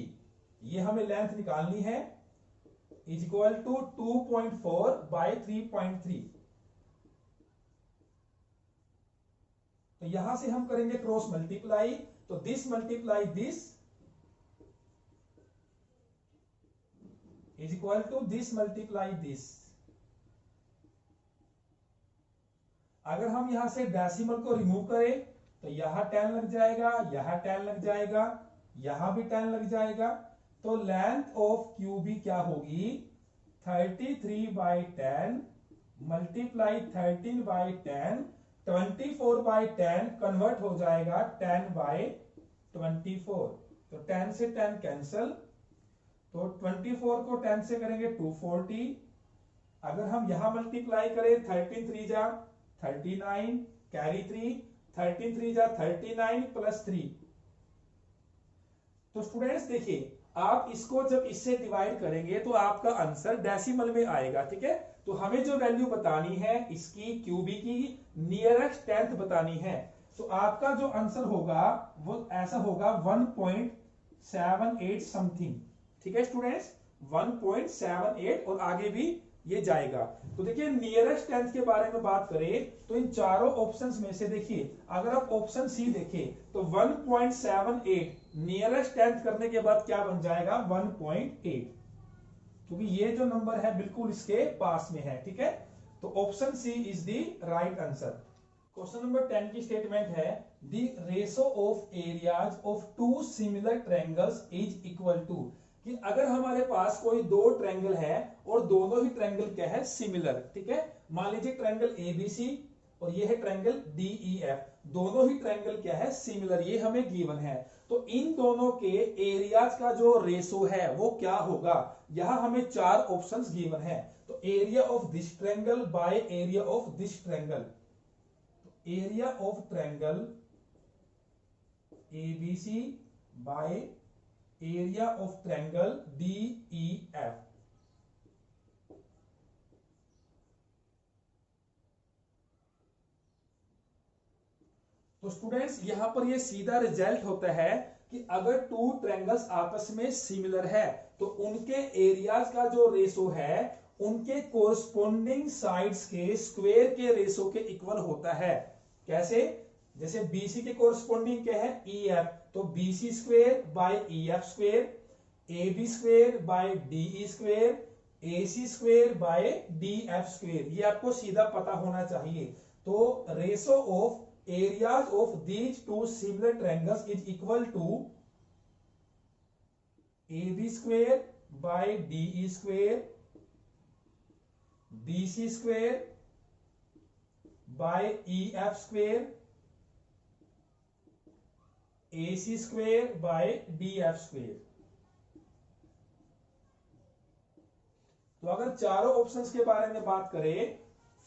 ये हमें लेंथ निकालनी है, इज इक्वल टू 2.4 बाय 3.3। तो यहां से हम करेंगे क्रॉस मल्टीप्लाई, तो this multiply this is equal to this multiply this. अगर हम यहां से डेसिमल को रिमूव करें तो यहां 10 लग जाएगा, यहां 10 लग जाएगा, यहां भी 10 लग जाएगा। तो लेंथ ऑफ QB क्या होगी, 33/10 मल्टीप्लाई 13/10, 24/10 कन्वर्ट हो जाएगा 10/24। तो 10 से 10 कैंसल, तो 24 को 10 से करेंगे 240। अगर हम यहां मल्टीप्लाई करें 13 3 जा 39, कैरी 3, 13 3 जा 39 प्लस 3। तो स्टूडेंट्स देखिए आप इसको जब इससे डिवाइड करेंगे तो आपका आंसर डेसिमल में आएगा, ठीक है। तो हमें जो वैल्यू बतानी है इसकी QB की नियरेस्ट 10th बतानी है, तो आपका जो आंसर होगा वो ऐसा होगा 1.78 समथिंग, ठीक है स्टूडेंट्स, 1.78 और आगे भी ये जाएगा। तो देखिए नियरेस्ट 10th के बारे में बात करें तो इन चारों ऑप्शंस में से देखिए अगर आप ऑप्शन सी देखें तो 1.78 नियरेस्ट 10th करने के बाद क्या बन जाएगा 1.8, क्योंकि ये जो नंबर है बिल्कुल इसके पास में है, ठीक है। तो option C is the right answer. Question number 10 की स्टेटमेंट है the ratio of areas of two similar triangles is equal to, कि अगर हमारे पास कोई दो ट्रायंगल है और दोनों ही ट्रायंगल क्या है सिमिलर, ठीक है। मान लीजिए ट्रायंगल ABC और ये है ट्रायंगल DEF, दोनों ही ट्रायंगल क्या है सिमिलर, ये हमें गिवन है। तो इन दोनों के एरियाज का जो रेशो है वो क्या होगा, यहां हमें चार ऑप्शंस गिवन है। तो area of this triangle by area of this triangle, area of triangle ABC by area of triangle DEF। तो स्टूडेंट्स यहां पर ये सीधा रिजल्ट होता है कि अगर टू ट्रायंगल्स आपस में सिमिलर है तो उनके एरियाज का जो रेशो है उनके कोरस्पोंडिंग साइड्स के स्क्वायर के रेशो के इक्वल होता है। कैसे? जैसे BC के कोरस्पोंडिंग क्या है EF, तो BC square by EF square, AB square by DE square, AC square by DF square, ये आपको सीधा पता होना चाहिए। तो ratio of areas of these two similar triangles is equal to AB square by DE square, BC square by EF square, AC square by DF square. तो अगर चारों ऑप्शंस के बारे में बात करें,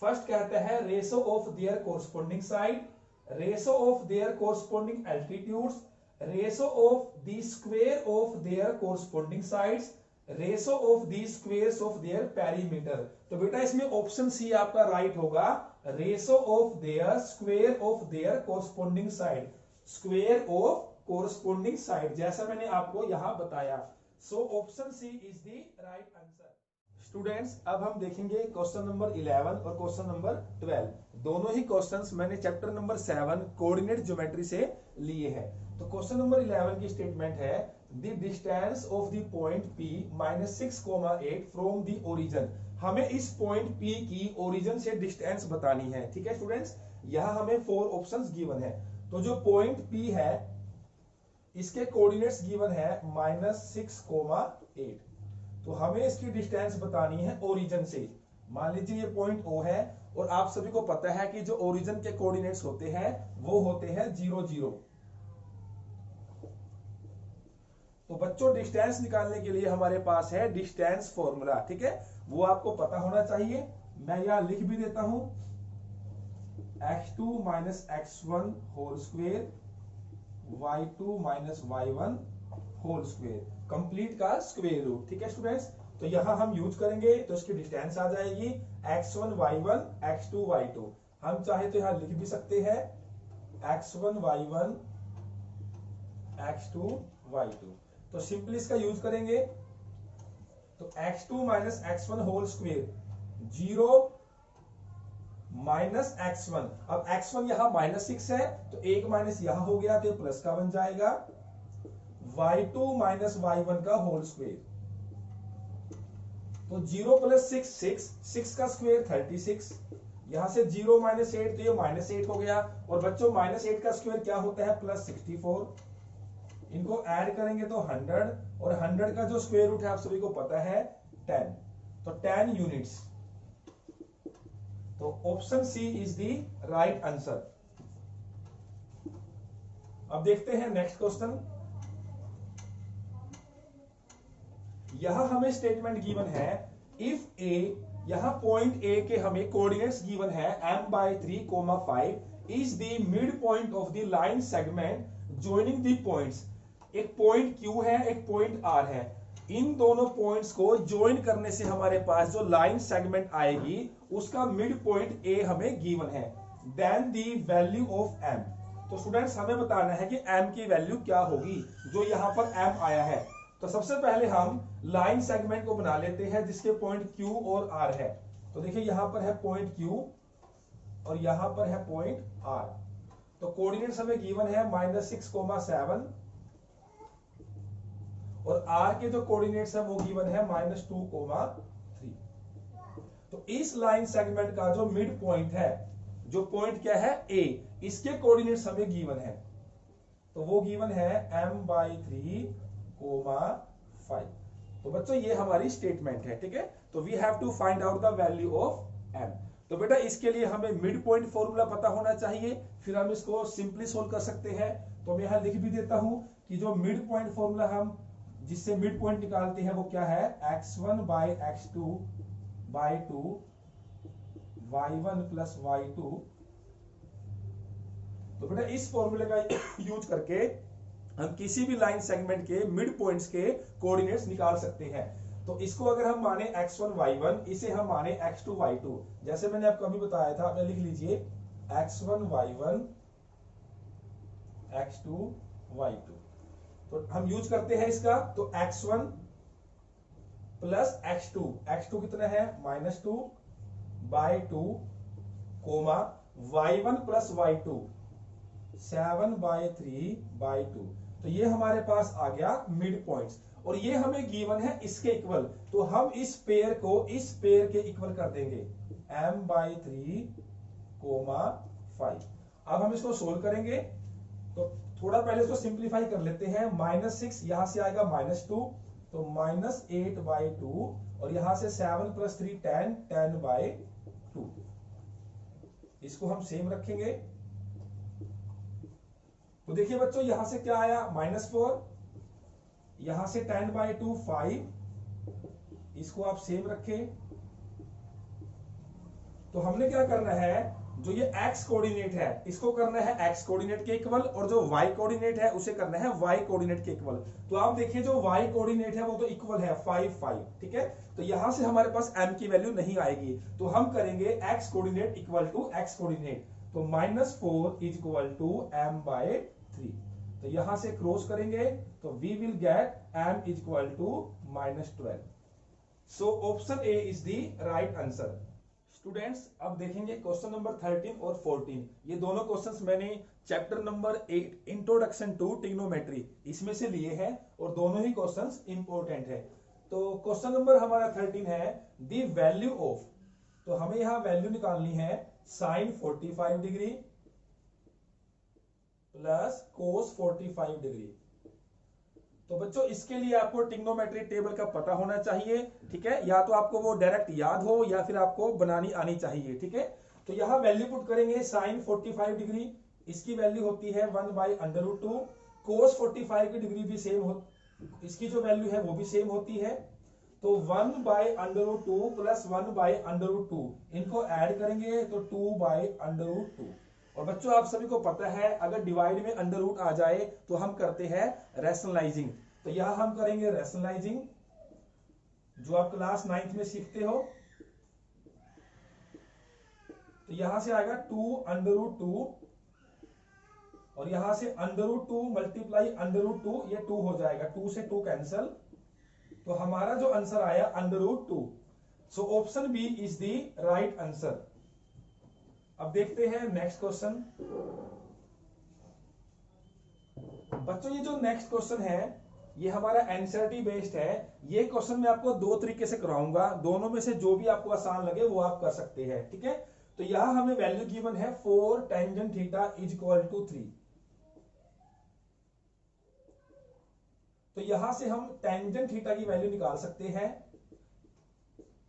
फर्स्ट कहता है ratio of their corresponding side, ratio of their corresponding altitudes, ratio of the square of their corresponding sides, ratio of the squares of their perimeter. तो बेटा इसमें ऑप्शन सी आपका राइट होगा, ratio of their square of their corresponding side, square of corresponding side, जैसा मैंने आपको यहां बताया। So option C is the right answer. Students, अब हम देखेंगे क्वेश्चन नंबर 11 और क्वेश्चन नंबर 12। दोनों ही क्वेश्चंस मैंने चैप्टर नंबर 7 कोऑर्डिनेट ज्योमेट्री से लिए हैं। तो क्वेश्चन नंबर 11 की स्टेटमेंट है the distance of the point P -6,8 from the origin. हमें इस पॉइंट P की ओरिजिन से डिस्टेंस बतानी है। ठीक है स्टूडेंट्स, यहां हमें 4 ऑप्शंस गिवन है। तो जो पॉइंट P है इसके कोऑर्डिनेट्स गिवन है -6,8। तो हमें इसकी डिस्टेंस बतानी है ओरिजिन से। मान लीजिए ये पॉइंट O है और आप सभी को पता है कि जो ओरिजिन के कोऑर्डिनेट्स होते हैं वो होते हैं 0 0। तो बच्चों डिस्टेंस निकालने के लिए हमारे पास है डिस्टेंस फॉर्मूला। ठीक है, वो आपको पता होना चाहिए। मैं यहां लिख भी देता हूं, x2 - x1 whole square, y2 - y1 whole square, complete का स्क्वायर रूट। ठीक है स्टूडेंट्स, तो यहां हम यूज करेंगे तो इसकी डिस्टेंस आ जाएगी x1 y1 x2 y2। हम चाहे तो यहां लिख भी सकते हैं x1 y1 x2 y2। तो सिंपली इसका यूज करेंगे तो x2 - x1 whole square 0 -x1। अब x1 यहां -6 है तो एक माइनस यहां हो गया तो प्लस का बन जाएगा, y2 - y1 का होल स्क्वायर। तो 0 + 6 6 का स्क्वायर 36। यहां से 0 - 8 तो ये -8 हो गया। और बच्चों -8 का स्क्वायर क्या होता है +64। इनको ऐड करेंगे तो 100, और 100 का जो स्क्वायर रूट है आप सभी को पता है 10। तो 10 यूनिट्स। तो option C is the right answer. अब देखते हैं नेक्स्ट क्वेश्चन। यहां हमें स्टेटमेंट गिवन है इफ ए, यहां पॉइंट ए के हमें कोऑर्डिनेट्स गिवन है m/3, 5 is the mid point of the line segment joining the points. एक पॉइंट Q है, एक पॉइंट R है। इन दोनों पॉइंट्स को ज्वाइन करने से हमारे पास जो लाइन सेगमेंट आएगी उसका मिड पॉइंट A हमें गिवन है। Then the value of M। तो स्टूडेंट्स हमें बताना है कि M की वैल्यू क्या होगी जो यहां पर M आया है। तो सबसे पहले हम लाइन सेगमेंट को बना लेते हैं जिसके पॉइंट Q और R है। तो देखिए यहां पर है पॉइंट Q और यहां पर है पॉइंट R। तो कोऑर्डिनेट्स हमें गिवन है -6,7 और R के जो कोऑर्डिनेट्स है वो गिवन है -2,3। तो इस लाइन सेगमेंट का जो मिड पॉइंट है, जो पॉइंट क्या है A, इसके कोऑर्डिनेट्स हमें गिवन है। तो वो गिवन है m/3, 5। तो बच्चों ये हमारी स्टेटमेंट है। ठीक है, तो we have to find out the value of m। तो बेटा इसके लिए हमें मिड पॉइंट फॉर्मूला पता होना चाहिए, फिर हम इसको सिंपली सोल्व कर सकते हैं। तो मैं यहां लिख भी देता हूं कि जो मिड पॉइंट फॉर्मूला हम जिससे मिड पॉइंट निकालते हैं वो क्या है x1/x2/2 y1 + y2। तो बेटा इस फॉर्मूले का यूज करके हम किसी भी लाइन सेगमेंट के मिड पॉइंट्स के कोऑर्डिनेट्स निकाल सकते हैं। तो इसको अगर हम माने x1 y1, इसे हम माने x2 y2। जैसे मैंने आपको अभी बताया था, आप लिख लीजिए x1 y1 x2 y2। तो हम यूज करते हैं इसका, तो x1 प्लस x2, x2 कितना है -2 by 2 comma y1 plus y2 7 by 3 by 2। तो ये हमारे पास आ गया मिड पॉइंट्स, और ये हमें गिवन है इसके इक्वल, तो हम इस पेयर को इस पेयर के इक्वल कर देंगे m/3 कोमा 5। अब हम इसको सोल्व करेंगे, तो थोड़ा पहले इसको सिंप्लीफाई कर लेते हैं। -6 यहां से आएगा -2, तो -8/2, और यहां से 7 + 3 10/2। इसको हम सेम रखेंगे। तो देखिए बच्चों यहां से क्या आया -4, यहां से 10/2 5, इसको आप सेम रखें। तो हमने क्या करना है, जो ये x कोऑर्डिनेट है इसको करना है x कोऑर्डिनेट के इक्वल, और जो y कोऑर्डिनेट है उसे करना है y कोऑर्डिनेट के इक्वल। तो आप देखिए जो y कोऑर्डिनेट है वो तो इक्वल है 5 5, ठीक है। तो यहां से हमारे पास m की वैल्यू नहीं आएगी, तो हम करेंगे x coordinate equal to x coordinate. तो -4 इज इक्वल टू m/3। तो यहां से क्रॉस करेंगे, तो we will get m is equal to -12। So option A is the right answer. Students अब देखेंगे क्वेश्चन नंबर 13 और 14। ये दोनों क्वेश्चंस मैंने chapter number 8 introduction to trigonometry इसमें से लिए हैं, और दोनों ही क्वेश्चंस इंपॉर्टेंट है। तो क्वेश्चन नंबर हमारा 13 है द वैल्यू ऑफ, तो हमें यहां वैल्यू निकालनी है sin 45 degree plus cos 45 degree. तो बच्चों इसके लिए आपको ट्रिग्नोमेट्री टेबल का पता होना चाहिए, ठीक है। या तो आपको वो डायरेक्ट याद हो या फिर आपको बनानी आनी चाहिए, ठीक है। तो यहां वैल्यू पुट करेंगे sin 45 डिग्री, इसकी वैल्यू होती है 1/√2। cos 45 की डिग्री भी सेम हो, इसकी जो वैल्यू है वो भी सेम होती है। तो 1/√2 प्लस 1/√2, इनको ऐड करेंगे तो 2/√2। और बच्चों आप सभी को पता है अगर डिवाइड में अंडर रूट आ जाए तो हम करते हैं रैशनलाइजिंग। तो यहां हम करेंगे रैशनलाइजिंग, जो आप क्लास 9th में सीखते हो। तो यहां से आएगा 2/√2, और यहां से √2 मल्टीप्लाई √2, ये 2 हो जाएगा, 2 से 2 कैंसल। तो हमारा जो आंसर आया √2। So option B is the right answer. अब देखते हैं नेक्स्ट क्वेश्चन। बच्चों ये जो नेक्स्ट क्वेश्चन है ये हमारा एनसीईआरटी बेस्ड है। ये क्वेश्चन मैं आपको दो तरीके से कराऊंगा, दोनों में से जो भी आपको आसान लगे वो आप कर सकते हैं, ठीक है। तो यहां हमें वैल्यू गिवन है 4 tangent theta is equal to 3। तो यहां से हम टेंजेंट थीटा की वैल्यू निकाल सकते हैं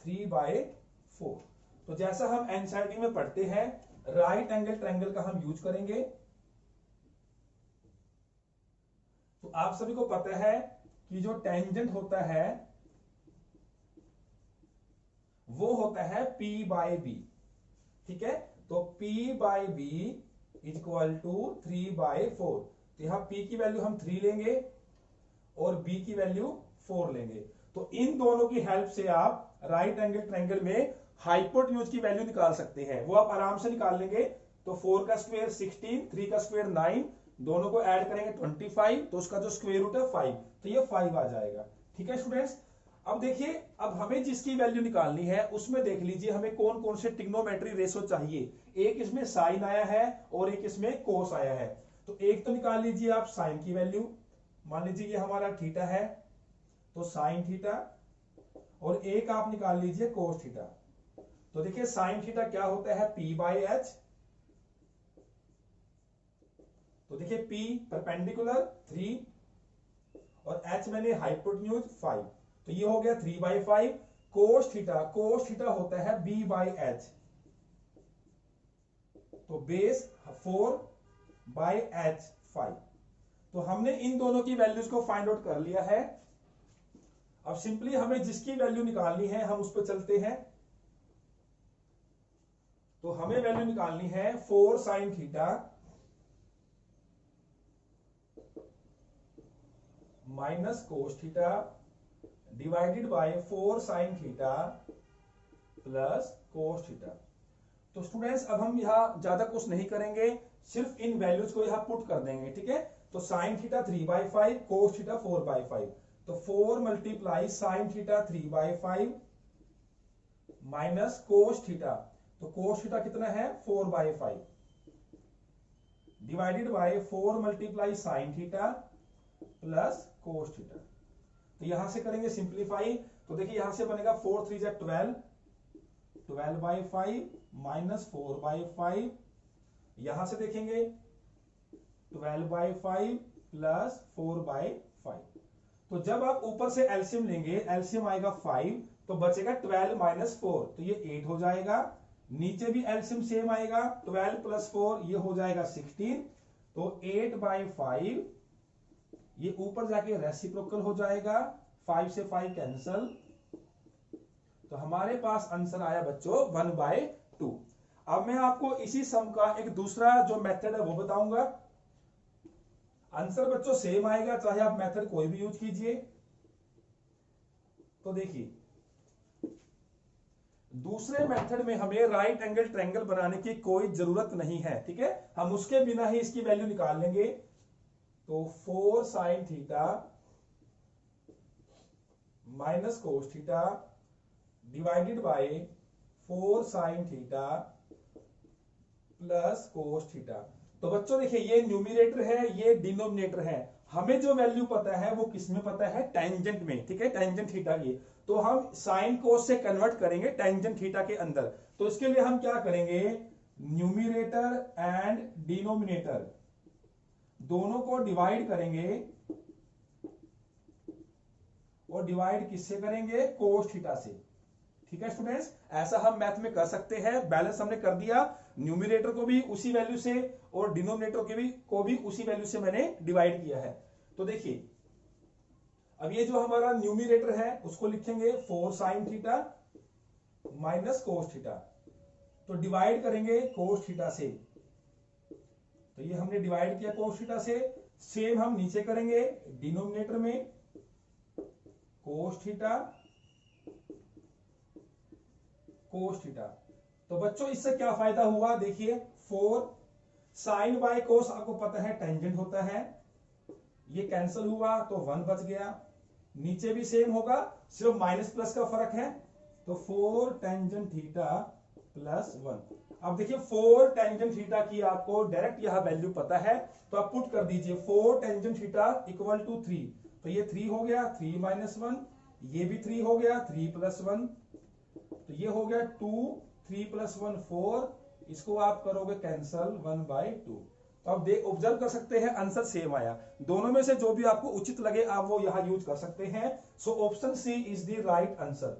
3/4। तो जैसा हम एनसीईआरटी में पढ़ते हैं राइट एंगल ट्रायंगल का हम यूज करेंगे। तो आप सभी को पता है कि जो टेंजेंट होता है वो होता है p/b, ठीक है। तो p/b इज इक्वल टू 3/4। तो यहां p की वैल्यू हम 3 लेंगे और b की वैल्यू 4 लेंगे। तो इन दोनों की हेल्प से आप राइट एंगल ट्रायंगल में हाइपोटेन्यूज की वैल्यू निकाल सकते हैं, वो आप आराम से निकाल लेंगे। तो 4 का स्क्वायर 16, 3 का स्क्वायर 9, दोनों को ऐड करेंगे 25, तो उसका जो स्क्वायर रूट है 5, तो ये 5 आ जाएगा, ठीक है स्टूडेंट्स। अब देखिए अब हमें जिसकी वैल्यू निकालनी है उसमें देख लीजिए हमें कौन कौन से ट्रिग्नोमेट्री रेशो चाहिए। एक इसमें साइन आया है और एक इसमें कोस आया है। तो एक तो निकाल लीजिए आप साइन की वैल्यू, मान लीजिए ये हमारा थीटा है तो साइन थीटा, और एक आप निकाल लीजिए कोस थीटा। तो देखिए साइन थीटा क्या होता है p/h। तो देखिए p परपेंडिकुलर 3 और h मैंने हाइपोटेन्यूज 5, तो ये हो गया 3/5। कोस थीटा होता है b/h, तो बेस 4/h 5। तो हमने इन दोनों की वैल्यूज को फाइंड आउट कर लिया है। अब सिंपली हमें जिसकी वैल्यू निकालनी है हम उस पर चलते हैं। तो हमें वैल्यू निकालनी है 4 sin theta minus cos theta divided by 4 sin theta plus cos theta. तो स्टूडेंट्स अब हम यहां ज्यादा कुछ नहीं करेंगे, सिर्फ इन वैल्यूज को यहां पुट कर देंगे, ठीक है। तो साइन थीटा 3/5, कोस थीटा 4/5, तो 4 multiply sine theta 3/5 minus cos theta, तो कोस थीटा कितना है 4/5 divided by 4 multiply sine theta plus cos theta. तो यहां से करेंगे सिंप्लीफाई, तो देखिए यहां से बनेगा 4 3 जा 12, 12/5 माइनस 4/5, यहां से देखेंगे 12/5 प्लस 4/5। तो जब आप ऊपर से एलसीएम लेंगे, एलसीएम आएगा 5, तो बचेगा 12 माइनस 4, तो ये 8 हो जाएगा। नीचे भी एलसीएम सेम आएगा, 12 प्लस 4 ये हो जाएगा 16, तो 8/5 ये ऊपर जाके रेसिप्रोकल हो जाएगा, 5 से 5 कैंसल, तो हमारे पास आंसर आया बच्चों 1/2। अब मैं आपको इसी सम का एक दूसरा जो मेथड है वो बताऊंगा। आंसर बच्चों सेम आएगा चाहे आप मेथड कोई भी यूज कीजिए। तो देखिए दूसरे मेथड में हमें राइट एंगल ट्रायंगल बनाने की कोई जरूरत नहीं है, ठीक है, हम उसके बिना ही इसकी वैल्यू निकाल लेंगे। तो 4 sine theta minus cos theta divided by 4 sine theta plus cos theta. तो बच्चों देखिए ये न्यूमिनेटर है, ये डिनोमिनेटर है, हमें जो वैल्यू पता है वो किसमें पता है, टेंजेंट में, ठीक है, टेंजेंट थीटा की। तो हम साइन कोस से कन्वर्ट करेंगे टेंजेंट थीटा के अंदर। तो इसके लिए हम क्या करेंगे, न्यूमिनेटर एंड डिनोमिनेटर दोनों को डिवाइड करेंगे, और डिवाइड किससे करेंगे, कोस थीटा से, ठीक है स्टूडेंट्स। ऐसा हम मैथ में कर सकते हैं। बैलेंस हमने कर दिया, न्यूमिनेटर को भी उसी वैल्यू से और डिनोमिनेटर को भी उसी वैल्यू से मैंने डिवाइड किया है। तो देखिए अब ये जो हमारा न्यूमिनेटर है उसको लिखेंगे 4 sine theta minus cos theta, तो डिवाइड करेंगे कोस थीटा से, तो ये हमने डिवाइड किया कोस थीटा से। सेम हम नीचे करेंगे डिनोमिनेटर में कोस थीटा कोस थीटा। तो बच्चों इससे क्या फायदा हुआ, देखिए 4 साइन बाय कोस आपको पता है टेंजेंट होता है, ये कैंसिल हुआ तो 1 बच गया, नीचे भी सेम होगा सिर्फ माइनस प्लस का फर्क है, तो 4 टेंजेंट थीटा प्लस 1। अब देखिए 4 टेंजेंट थीटा की आपको डायरेक्ट यहां वैल्यू पता है, तो आप पुट कर दीजिए 4 टेंजेंट थीटा इक्वल टू 3, तो ये 3 हो गया, 3 माइनस 1, ये भी 3 हो गया, 3 प्लस 1, तो ये हो गया 2, 3 प्लस 1 4, इसको आप करोगे कैंसल 1/2। तो आप देख ऑब्जर्व कर सकते हैं आंसर सेम आया। दोनों में से जो भी आपको उचित लगे आप वो यहां यूज कर सकते हैं। So option C is the right answer.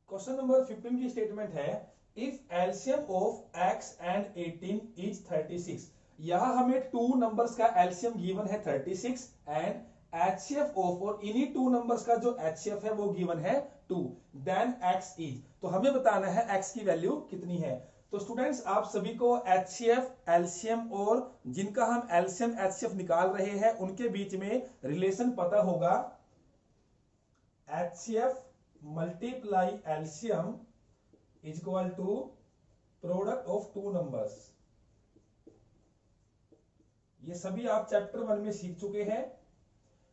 Question number 15 की स्टेटमेंट है, if LCM of x and 18 is 36। यहां हमें 2 नंबर्स का एलसीएम गिवन है 36 एंड HCF ऑफ, और इन्हीं 2 नंबर्स का जो HCF है वो गिवन है 2, देन x इज, तो हमें बताना है x की वैल्यू कितनी है। तो स्टूडेंट्स आप सभी को HCF, LCM और जिनका हम LCM HCF निकाल रहे हैं उनके बीच में रिलेशन पता होगा। HCF multiply LCM is equal to product of 2 numbers. ये सभी आप चैप्टर 1 में सीख चुके हैं।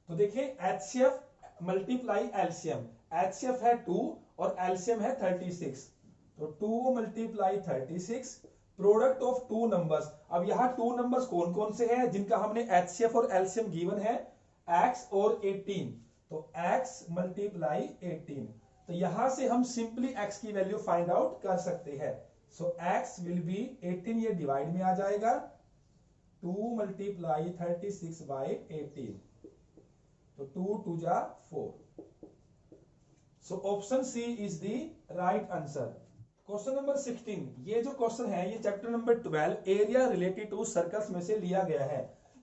तो देखिए HCF मल्टीप्लाई LCM, HCF है 2 और LCM है 36, तो 2 मल्टीप्लाई 36 प्रोडक्ट ऑफ 2 नंबर्स। अब यहां 2 नंबर्स कौन कौन से हैं जिनका हमने HCF और LCM गिवन है, x और 18, तो x मल्टीप्लाई 18। तो यहां से हम सिंपली x की वैल्यू फाइंड आउट कर सकते हैं। सो x विल बी 18, ये डिवाइड में आ जाएगा, 2 मल्टीप्लाई 36 बाई 18, तो 2 2 जा 4। So option C is the right answer. Question number 16, ये जो क्वेश्चन है ये chapter number 12 area related to circles में से लिया गया है।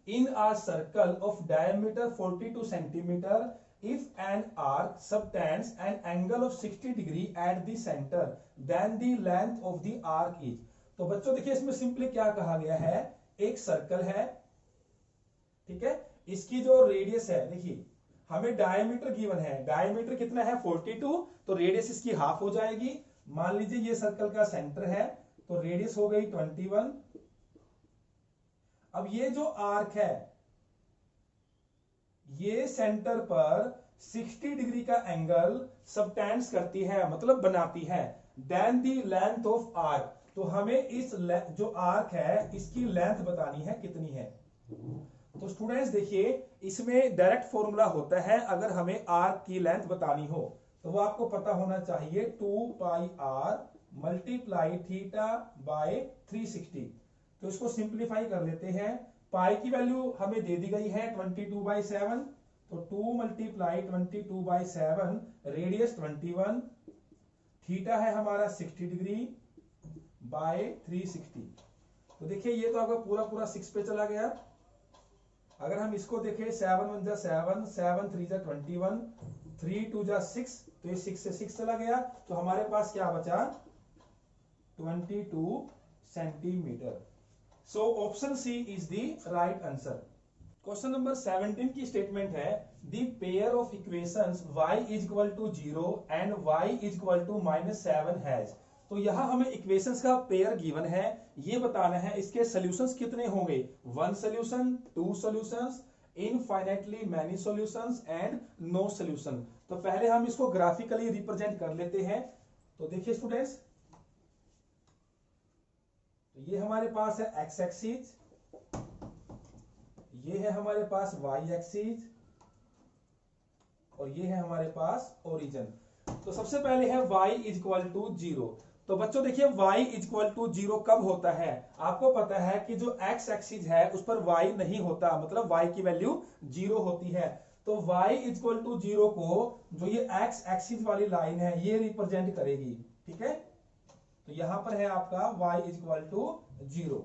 In a circle of diameter 42 centimetre, if an arc subtends an angle of 60 degree at the centre, then the length of the arc is. तो बच्चों देखिए इसमें सिंपली क्या कहा गया है, एक सर्कल है, ठीक है, इसकी जो रेडियस है, देखिए हमें डायमीटर गिवन है, डायमीटर कितना है 42, तो रेडियस इसकी हाफ हो जाएगी। मान लीजिए ये सर्कल का सेंटर है, तो रेडियस हो गई 21। अब ये जो आर्क है ये सेंटर पर 60 डिग्री का एंगल सबटेंड्स करती है, मतलब बनाती है। Then the length of arc, तो हमें इस जो आर्क है इसकी लेंथ बतानी है कितनी है। तो स्टूडेंट्स देखिए, इसमें डायरेक्ट फॉर्मूला होता है, अगर हमें आर्क की लेंथ बतानी हो तो वो आपको पता होना चाहिए 2 पाई आर मल्टीप्लाई थीटा बाय 360। तो इसको सिंप्लीफाई कर लेते हैं। पाई की वैल्यू हमें दे दी गई है 22/7, तो 2 मल्टीप्लाई 22/7, रेडियस 21, थीटा है हमारा 60 डिग्री बाय 360। तो देखिए ये तो आपका पूरा पूरा 6 पे चला गया। अगर हम इसको देखें 7 1 जा 7, 7 3 जा 21, 3 2 जा 6, तो ये 6 से 6 चला गया, तो हमारे पास क्या बचा 22 centimetre. So option C is the right answer. Question number 17 की स्टेटमेंट है the pair of equations y is equal to 0 and y is equal to -7 has. तो यहां हमें इक्वेशंस का पेयर गिवन है, ये बताना है इसके सॉल्यूशंस कितने होंगे, 1 solution, 2 solutions, infinitely many solutions and no solution. तो पहले हम इसको ग्राफिकली रिप्रेजेंट कर लेते हैं। तो देखिए स्टूडेंट्स, तो ये हमारे पास है एक्स एक्सिस, ये है हमारे पास वाई एक्सिस, और ये है हमारे पास ओरिजिन। तो सबसे पहले है y इज इक्वल टू 0। तो बच्चों देखिए y इज इक्वल टू 0 कब होता है, आपको पता है कि जो x एक्सिस है उस पर y नहीं होता, मतलब y की वैल्यू 0 होती है। तो y इज इक्वल टू 0 को जो ये x एक्सिस वाली लाइन है ये रिप्रेजेंट करेगी, ठीक है। तो यहां पर है आपका y इज इक्वल टू 0।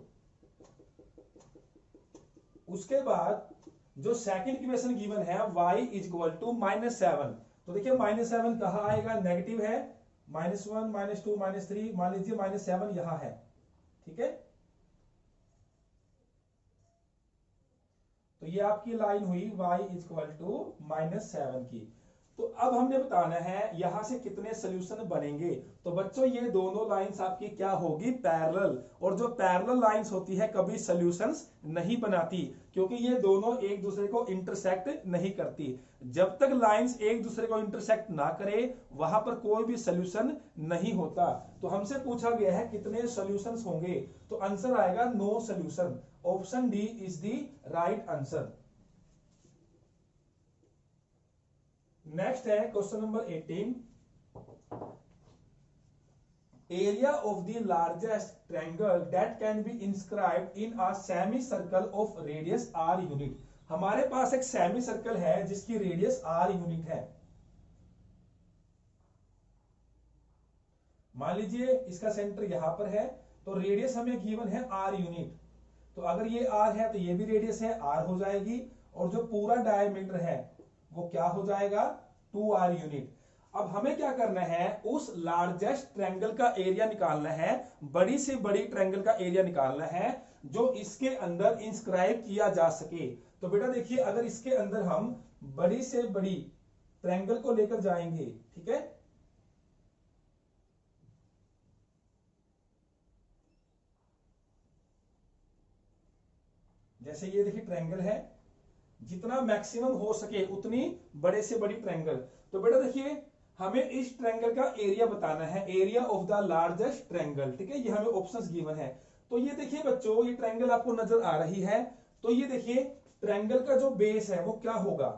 उसके बाद जो सेकंड इक्वेशन गिवन है y इज इक्वल टू -7। तो देखिए -7 कहां आएगा, नेगेटिव है, -1 -2 -3, मान लीजिए -7 यहां है, ठीक है। तो ये आपकी लाइन हुई y इज इक्वल टू -7 की। तो अब हमने बताना है यहां से कितने सोल्यूशन बनेंगे। तो बच्चों ये दोनों लाइंस आपकी क्या होगी, पैरेलल। और जो पैरेलल लाइंस होती है कभी सोल्यूशंस नहीं बनाती, क्योंकि ये दोनों एक दूसरे को इंटरसेक्ट नहीं करती। जब तक लाइंस एक दूसरे को इंटरसेक्ट ना करे वहां पर कोई भी सोल्यूशन नहीं होता। तो हमसे पूछा गया है कितने सोल्यूशंस होंगे, तो आंसर आएगा no solution. Option D is the right answer. Next है question number 18। Area of the largest triangle that can be inscribed in a semi circle of radius r unit. हमारे पास एक सेमी सर्कल है जिसकी radius r unit है। मान लीजिए इसका सेंटर यहां पर है, तो रेडियस हमें गिवन है r यूनिट। तो अगर ये r है तो ये भी रेडियस है r हो जाएगी, और जो पूरा डायमीटर है वो क्या हो जाएगा 2r यूनिट। अब हमें क्या करना है, उस लार्जेस्ट ट्रायंगल का एरिया निकालना है, बड़ी से बड़ी ट्रायंगल का एरिया निकालना है जो इसके अंदर इंस्क्राइब किया जा सके। तो बेटा देखिए, अगर इसके अंदर हम बड़ी से बड़ी ट्रायंगल को लेकर जाएंगे, ठीक है, जैसे ये देखिए ट्रायंगल है, जितना मैक्सिमम हो सके उतनी बड़े से बड़ी ट्रायंगल। तो बेटा देखिए, हमें इस ट्रायंगल का एरिया बताना है, area of the largest triangle, ठीक है, ये हमें ऑप्शंस गिवन है। तो ये देखिए बच्चों, ये ट्रायंगल आपको नजर आ रही है। तो ये देखिए ट्रायंगल का जो बेस है वो क्या होगा,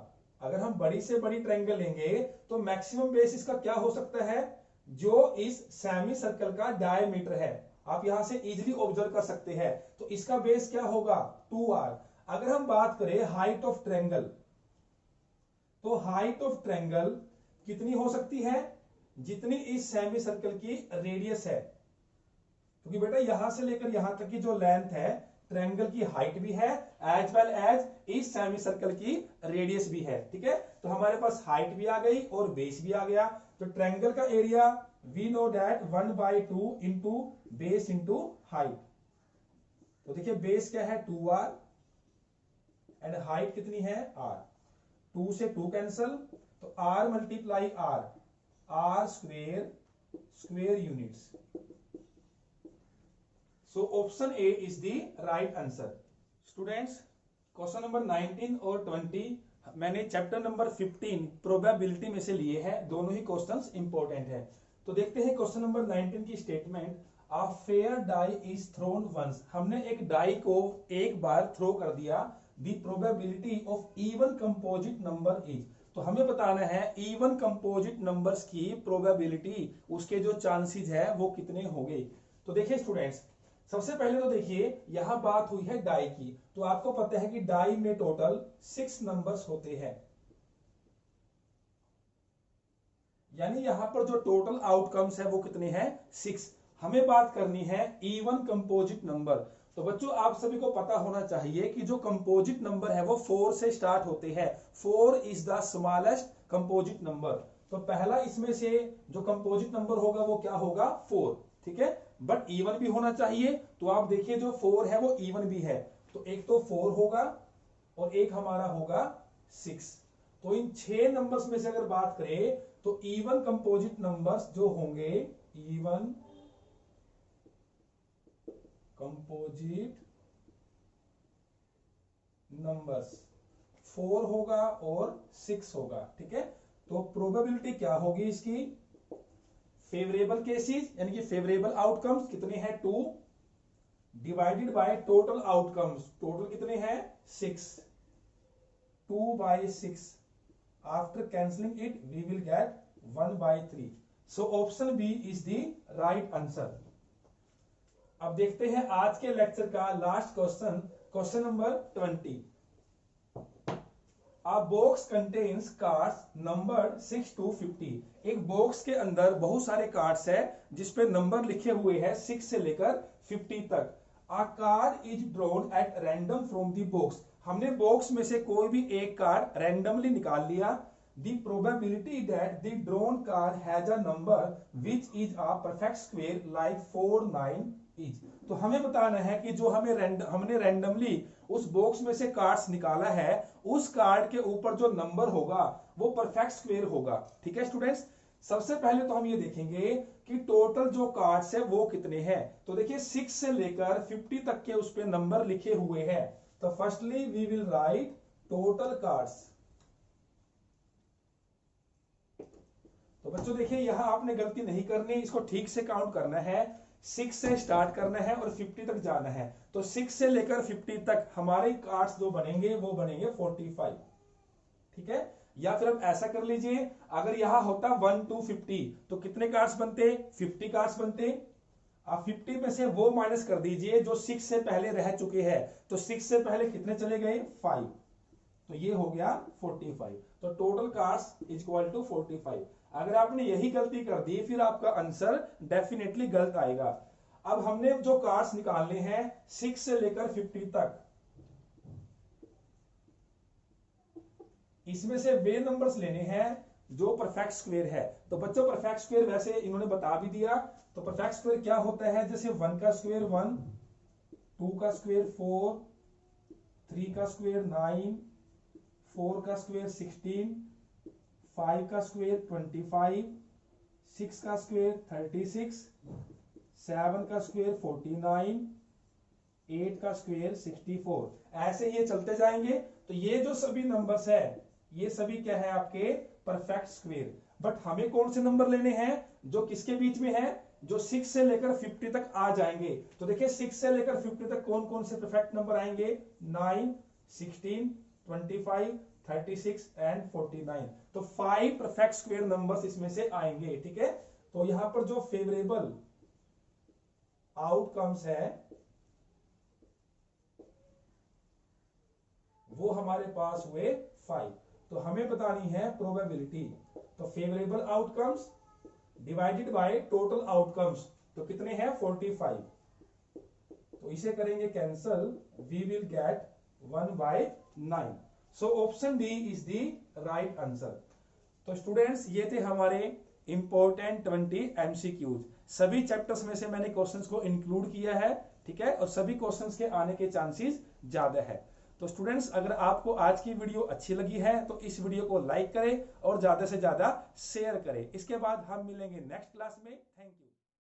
अगर हम बड़ी से बड़ी ट्रायंगल लेंगे तो मैक्सिमम बेस इसका क्या हो सकता है, जो इस सेमी सर्कल का डायमीटर है, आप यहां से इजीली ऑब्जर्व कर सकते हैं। तो इसका बेस क्या होगा 2r। अगर हम बात करें हाइट ऑफ ट्रायंगल, तो हाइट ऑफ ट्रायंगल कितनी हो सकती है, जितनी इस सेमी सर्कल की रेडियस है, क्योंकि बेटा यहां से लेकर यहां तक की जो लेंथ है ट्रायंगल की हाइट भी है, एज वेल एज इस सेमी सर्कल की रेडियस भी है, ठीक है। तो हमारे पास हाइट भी आ गई और बेस भी आ गया। तो ट्रायंगल का area we know that 1/2 into base into height. तो देखिए बेस क्या है 2r एंड हाइट कितनी है r, 2 से 2 कैंसल, तो r multiply r square, square units. So option A is the right answer. Students, question number 19 और 20 मैंने चैप्टर नंबर 15 प्रोबेबिलिटी में से लिए हैं, दोनों ही क्वेश्चंस इंपॉर्टेंट है। तो देखते हैं क्वेश्चन नंबर 19 की statement. A fair die is thrown once, हमने एक डाई को एक बार थ्रो कर दिया। The probability of even composite number is, तो हमें बताना है इवन कंपोजिट नंबर्स की प्रोबेबिलिटी, उसके जो चांसेस है वो कितने होंगे। तो देखिए स्टूडेंट्स, सबसे पहले तो देखिए यहां बात हुई है डाई की, तो आपको पता है कि डाई में टोटल 6 नंबर्स होते हैं, यानी यहां पर जो टोटल आउटकम्स है वो कितने हैं, 6। हमें बात करनी है इवन कंपोजिट नंबर। तो बच्चों आप सभी को पता होना चाहिए कि जो कंपोजिट नंबर है वो 4 से स्टार्ट होते हैं। 4 is the smallest composite number. तो पहला इसमें से जो कंपोजिट नंबर होगा वो क्या होगा, 4, ठीक है। बट इवन भी होना चाहिए, तो आप देखिए जो 4 है वो इवन भी है। तो एक तो 4 होगा और एक हमारा होगा 6। तो इन 6 नंबर्स में से अगर बात करें तो इवन कंपोजिट नंबर्स जो होंगे, इवन कंपोजिट नंबर्स 4 होगा और 6 होगा, ठीक है। तो प्रोबेबिलिटी क्या होगी इसकी, फेवरेबल केसेस यानी कि फेवरेबल आउटकम्स कितने हैं, 2 divided by total outcomes, total कितने हैं 6, 2/6। After cancelling it we will get 1/3। So option B is the right answer. अब देखते हैं आज के लेक्चर का last question, question number 20। A box contains cards numbered 6 to 50। एक बॉक्स के अंदर बहुत सारे कार्ड्स है जिसपे नंबर लिखे हुए हैं 6 से लेकर 50 तक। A card is drawn at random from the box। हमने बॉक्स में से कोई भी एक कार्ड रैंडमली निकाल लिया। The probability that the drawn card has a number which is a perfect square like 4, 9 is। तो हमें बताना है कि जो हमने रैंडमली उस बॉक्स में से कार्ड्स निकाला है, उस कार्ड के ऊपर जो नंबर होगा वो परफेक्ट स्क्वायर होगा, ठीक है स्टूडेंट्स। सबसे पहले तो हम ये देखेंगे कि टोटल जो कार्ड्स है वो कितने हैं। तो देखिए 6 से लेकर 50 तक के उस पे नंबर लिखे हुए हैं। तो firstly we will write total cards. तो बच्चों देखिए यहां आपने गलती नहीं करनी, इसको ठीक से काउंट करना है। 6 से स्टार्ट करना है और 50 तक जाना है। तो 6 से लेकर 50 तक हमारे कार्ड्स जो बनेंगे वो बनेंगे 45, ठीक है। या फिर आप ऐसा कर लीजिए, अगर यहां होता 1 to 50 तो कितने कार्ड्स बनते, 50 कार्ड्स बनते। आप 50 में से वो माइनस कर दीजिए जो 6 से पहले रह चुके हैं। तो 6 से पहले कितने चले गए, 5। तो ये हो गया 45। तो total cards is equal to 45। अगर आपने यही गलती कर दी फिर आपका आंसर डेफिनेटली गलत आएगा। अब हमने जो कार्ड्स निकालने हैं 6 से लेकर 50 तक, इसमें से वे नंबर्स लेने हैं जो परफेक्ट स्क्वायर है। तो बच्चों परफेक्ट स्क्वायर वैसे इन्होंने बता भी दिया। तो परफेक्ट स्क्वायर क्या होता है, जैसे 1 का स्क्वायर 1, 2 का स्क्वायर 4, 3 का स्क्वायर 9, 4 का स्क्वायर 16, 5 का स्क्वायर 25, 6 का स्क्वायर 36, 7 का स्क्वायर 49, 8 का स्क्वायर 64। ऐसे ये चलते जाएंगे। तो ये जो सभी नंबर्स है ये सभी क्या है, आपके परफेक्ट स्क्वायर। बट हमें कौन से नंबर लेने हैं, जो किसके बीच में है, जो 6 से लेकर 50 तक आ जाएंगे। तो देखिए 6 से लेकर 50 तक कौन कौन से परफेक्ट नंबर आएंगे, 9, 16, 25, 36 एंड 49। तो 5 परफेक्ट स्क्वायर नंबर्स इसमें से आएंगे, ठीक है। तो यहां पर जो फेवरेबल आउटकम्स है वो हमारे पास हुए 5। तो हमें बतानी है प्रोबेबिलिटी। तो favourable outcomes divided by total outcomes, तो कितने हैं 45। तो इसे करेंगे cancel, we will get 1/9। So option D is the right answer. तो स्टूडेंट्स ये थे हमारे इंपॉर्टेंट 20 एमसीक्यूज। सभी चैप्टर्स में से मैंने क्वेश्चंस को इंक्लूड किया है, ठीक है, और सभी क्वेश्चंस के आने के चांसेस ज्यादा है। तो स्टूडेंट्स अगर आपको आज की वीडियो अच्छी लगी है तो इस वीडियो को लाइक करें और ज्यादा से ज्यादा शेयर करें। इसके बाद हम मिलेंगे नेक्स्ट क्लास में। Thank you.